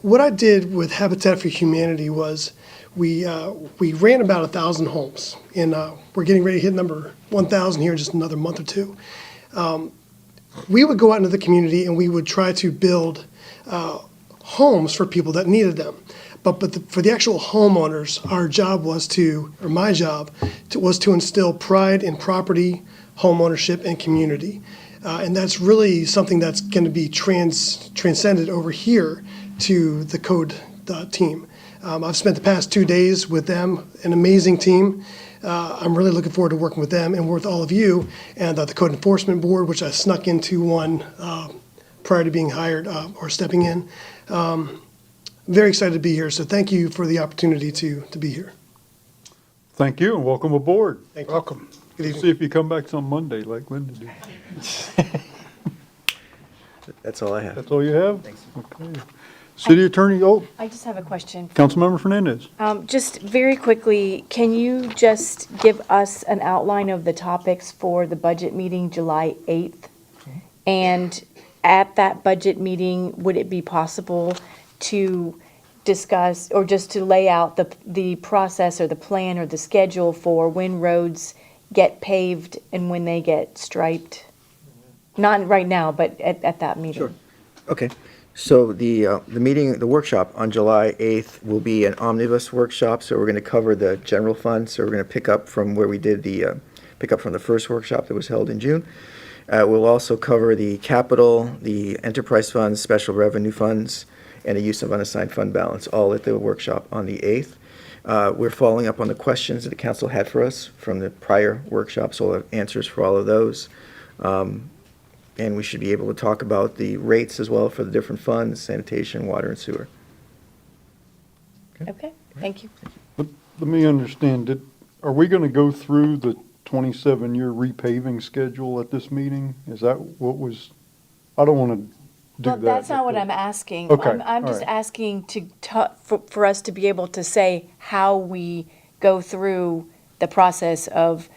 What I did with Habitat for Humanity was we ran about 1,000 homes, and we're getting ready to hit number 1,000 here in just another month or two. We would go out into the community and we would try to build homes for people that needed them. But for the actual homeowners, my job was to instill pride in property, home ownership, and community. And that's really something that's going to be transcended over here to the code team. I've spent the past 2 days with them, an amazing team. I'm really looking forward to working with them and with all of you and the Code Enforcement Board, which I snuck into one prior to being hired or stepping in. Very excited to be here, so thank you for the opportunity to be here. Thank you and welcome aboard. Thank you. Welcome. Good evening. See if you come back some Monday like Linda did. That's all I have. That's all you have? Thanks. Okay. City Attorney, I just have a question. Councilmember Fernandez. Just very quickly, can you just give us an outline of the topics for the budget meeting July 8th? And at that budget meeting, would it be possible to discuss, or just to lay out the process or the plan or the schedule for when roads get paved and when they get striped? Not right now, but at that meeting. Sure. Okay. So the meeting, the workshop on July 8th will be an omnibus workshop, so we're going to cover the general fund, so we're going to pick up from where we did pick up from the first workshop that was held in June. We'll also cover the capital, the enterprise funds, special revenue funds, and the use of unassigned fund balance, all at the workshop on the 8th. We're following up on the questions that the council had for us from the prior workshop, so we'll have answers for all of those. And we should be able to talk about the rates as well for the different funds, sanitation, water, and sewer. Okay, thank you. Let me understand, are we going to go through the 27-year repaving schedule at this meeting? Is that what was, I don't want to do Well, that. that's not what I'm asking. Okay, I'm all just right. asking for us to be able to say how we go through the process of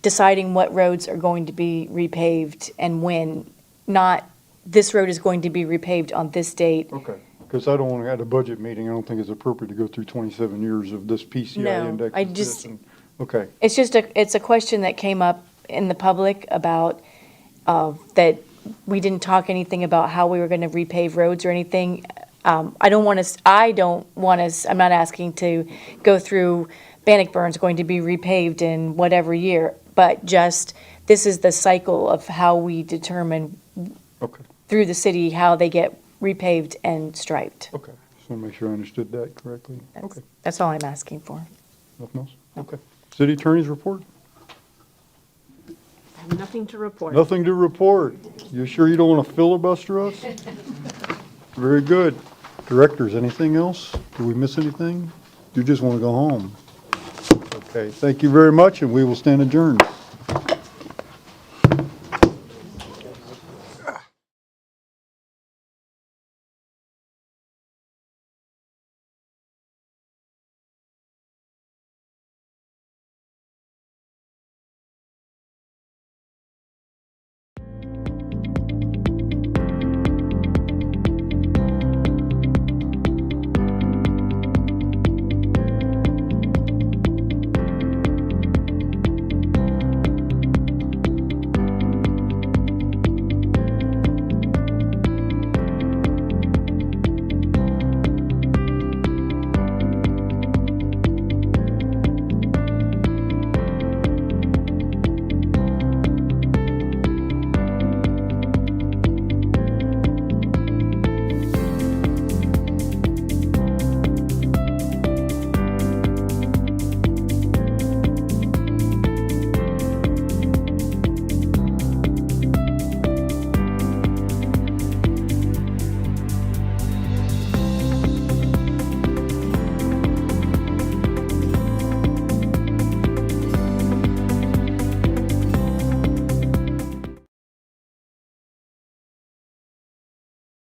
deciding what roads are going to be repaved and when, not this road is going to be repaved on this date. Okay, because I don't want to, at a budget meeting, I don't think it's appropriate to go through 27 years of this PCI No, index. I is just- this, and- Okay, It's a question that came up in the public about, that we didn't talk anything about how we were going to repave roads or anything. I don't want us, I'm not asking to go through Bannockburn's going to be repaved in whatever year, but just, this is the cycle of how we determine okay, through the city how they get repaved and striped. okay. Just want to make sure I understood that correctly. Okay, That's all I'm asking for. nothing else? Okay. City Attorney's report? I have nothing to report. Nothing to report. You sure you don't want to filibuster us? Very good. Directors, anything else? Did we miss anything? You just want to go home? Okay, thank you very much, and we will stand adjourned.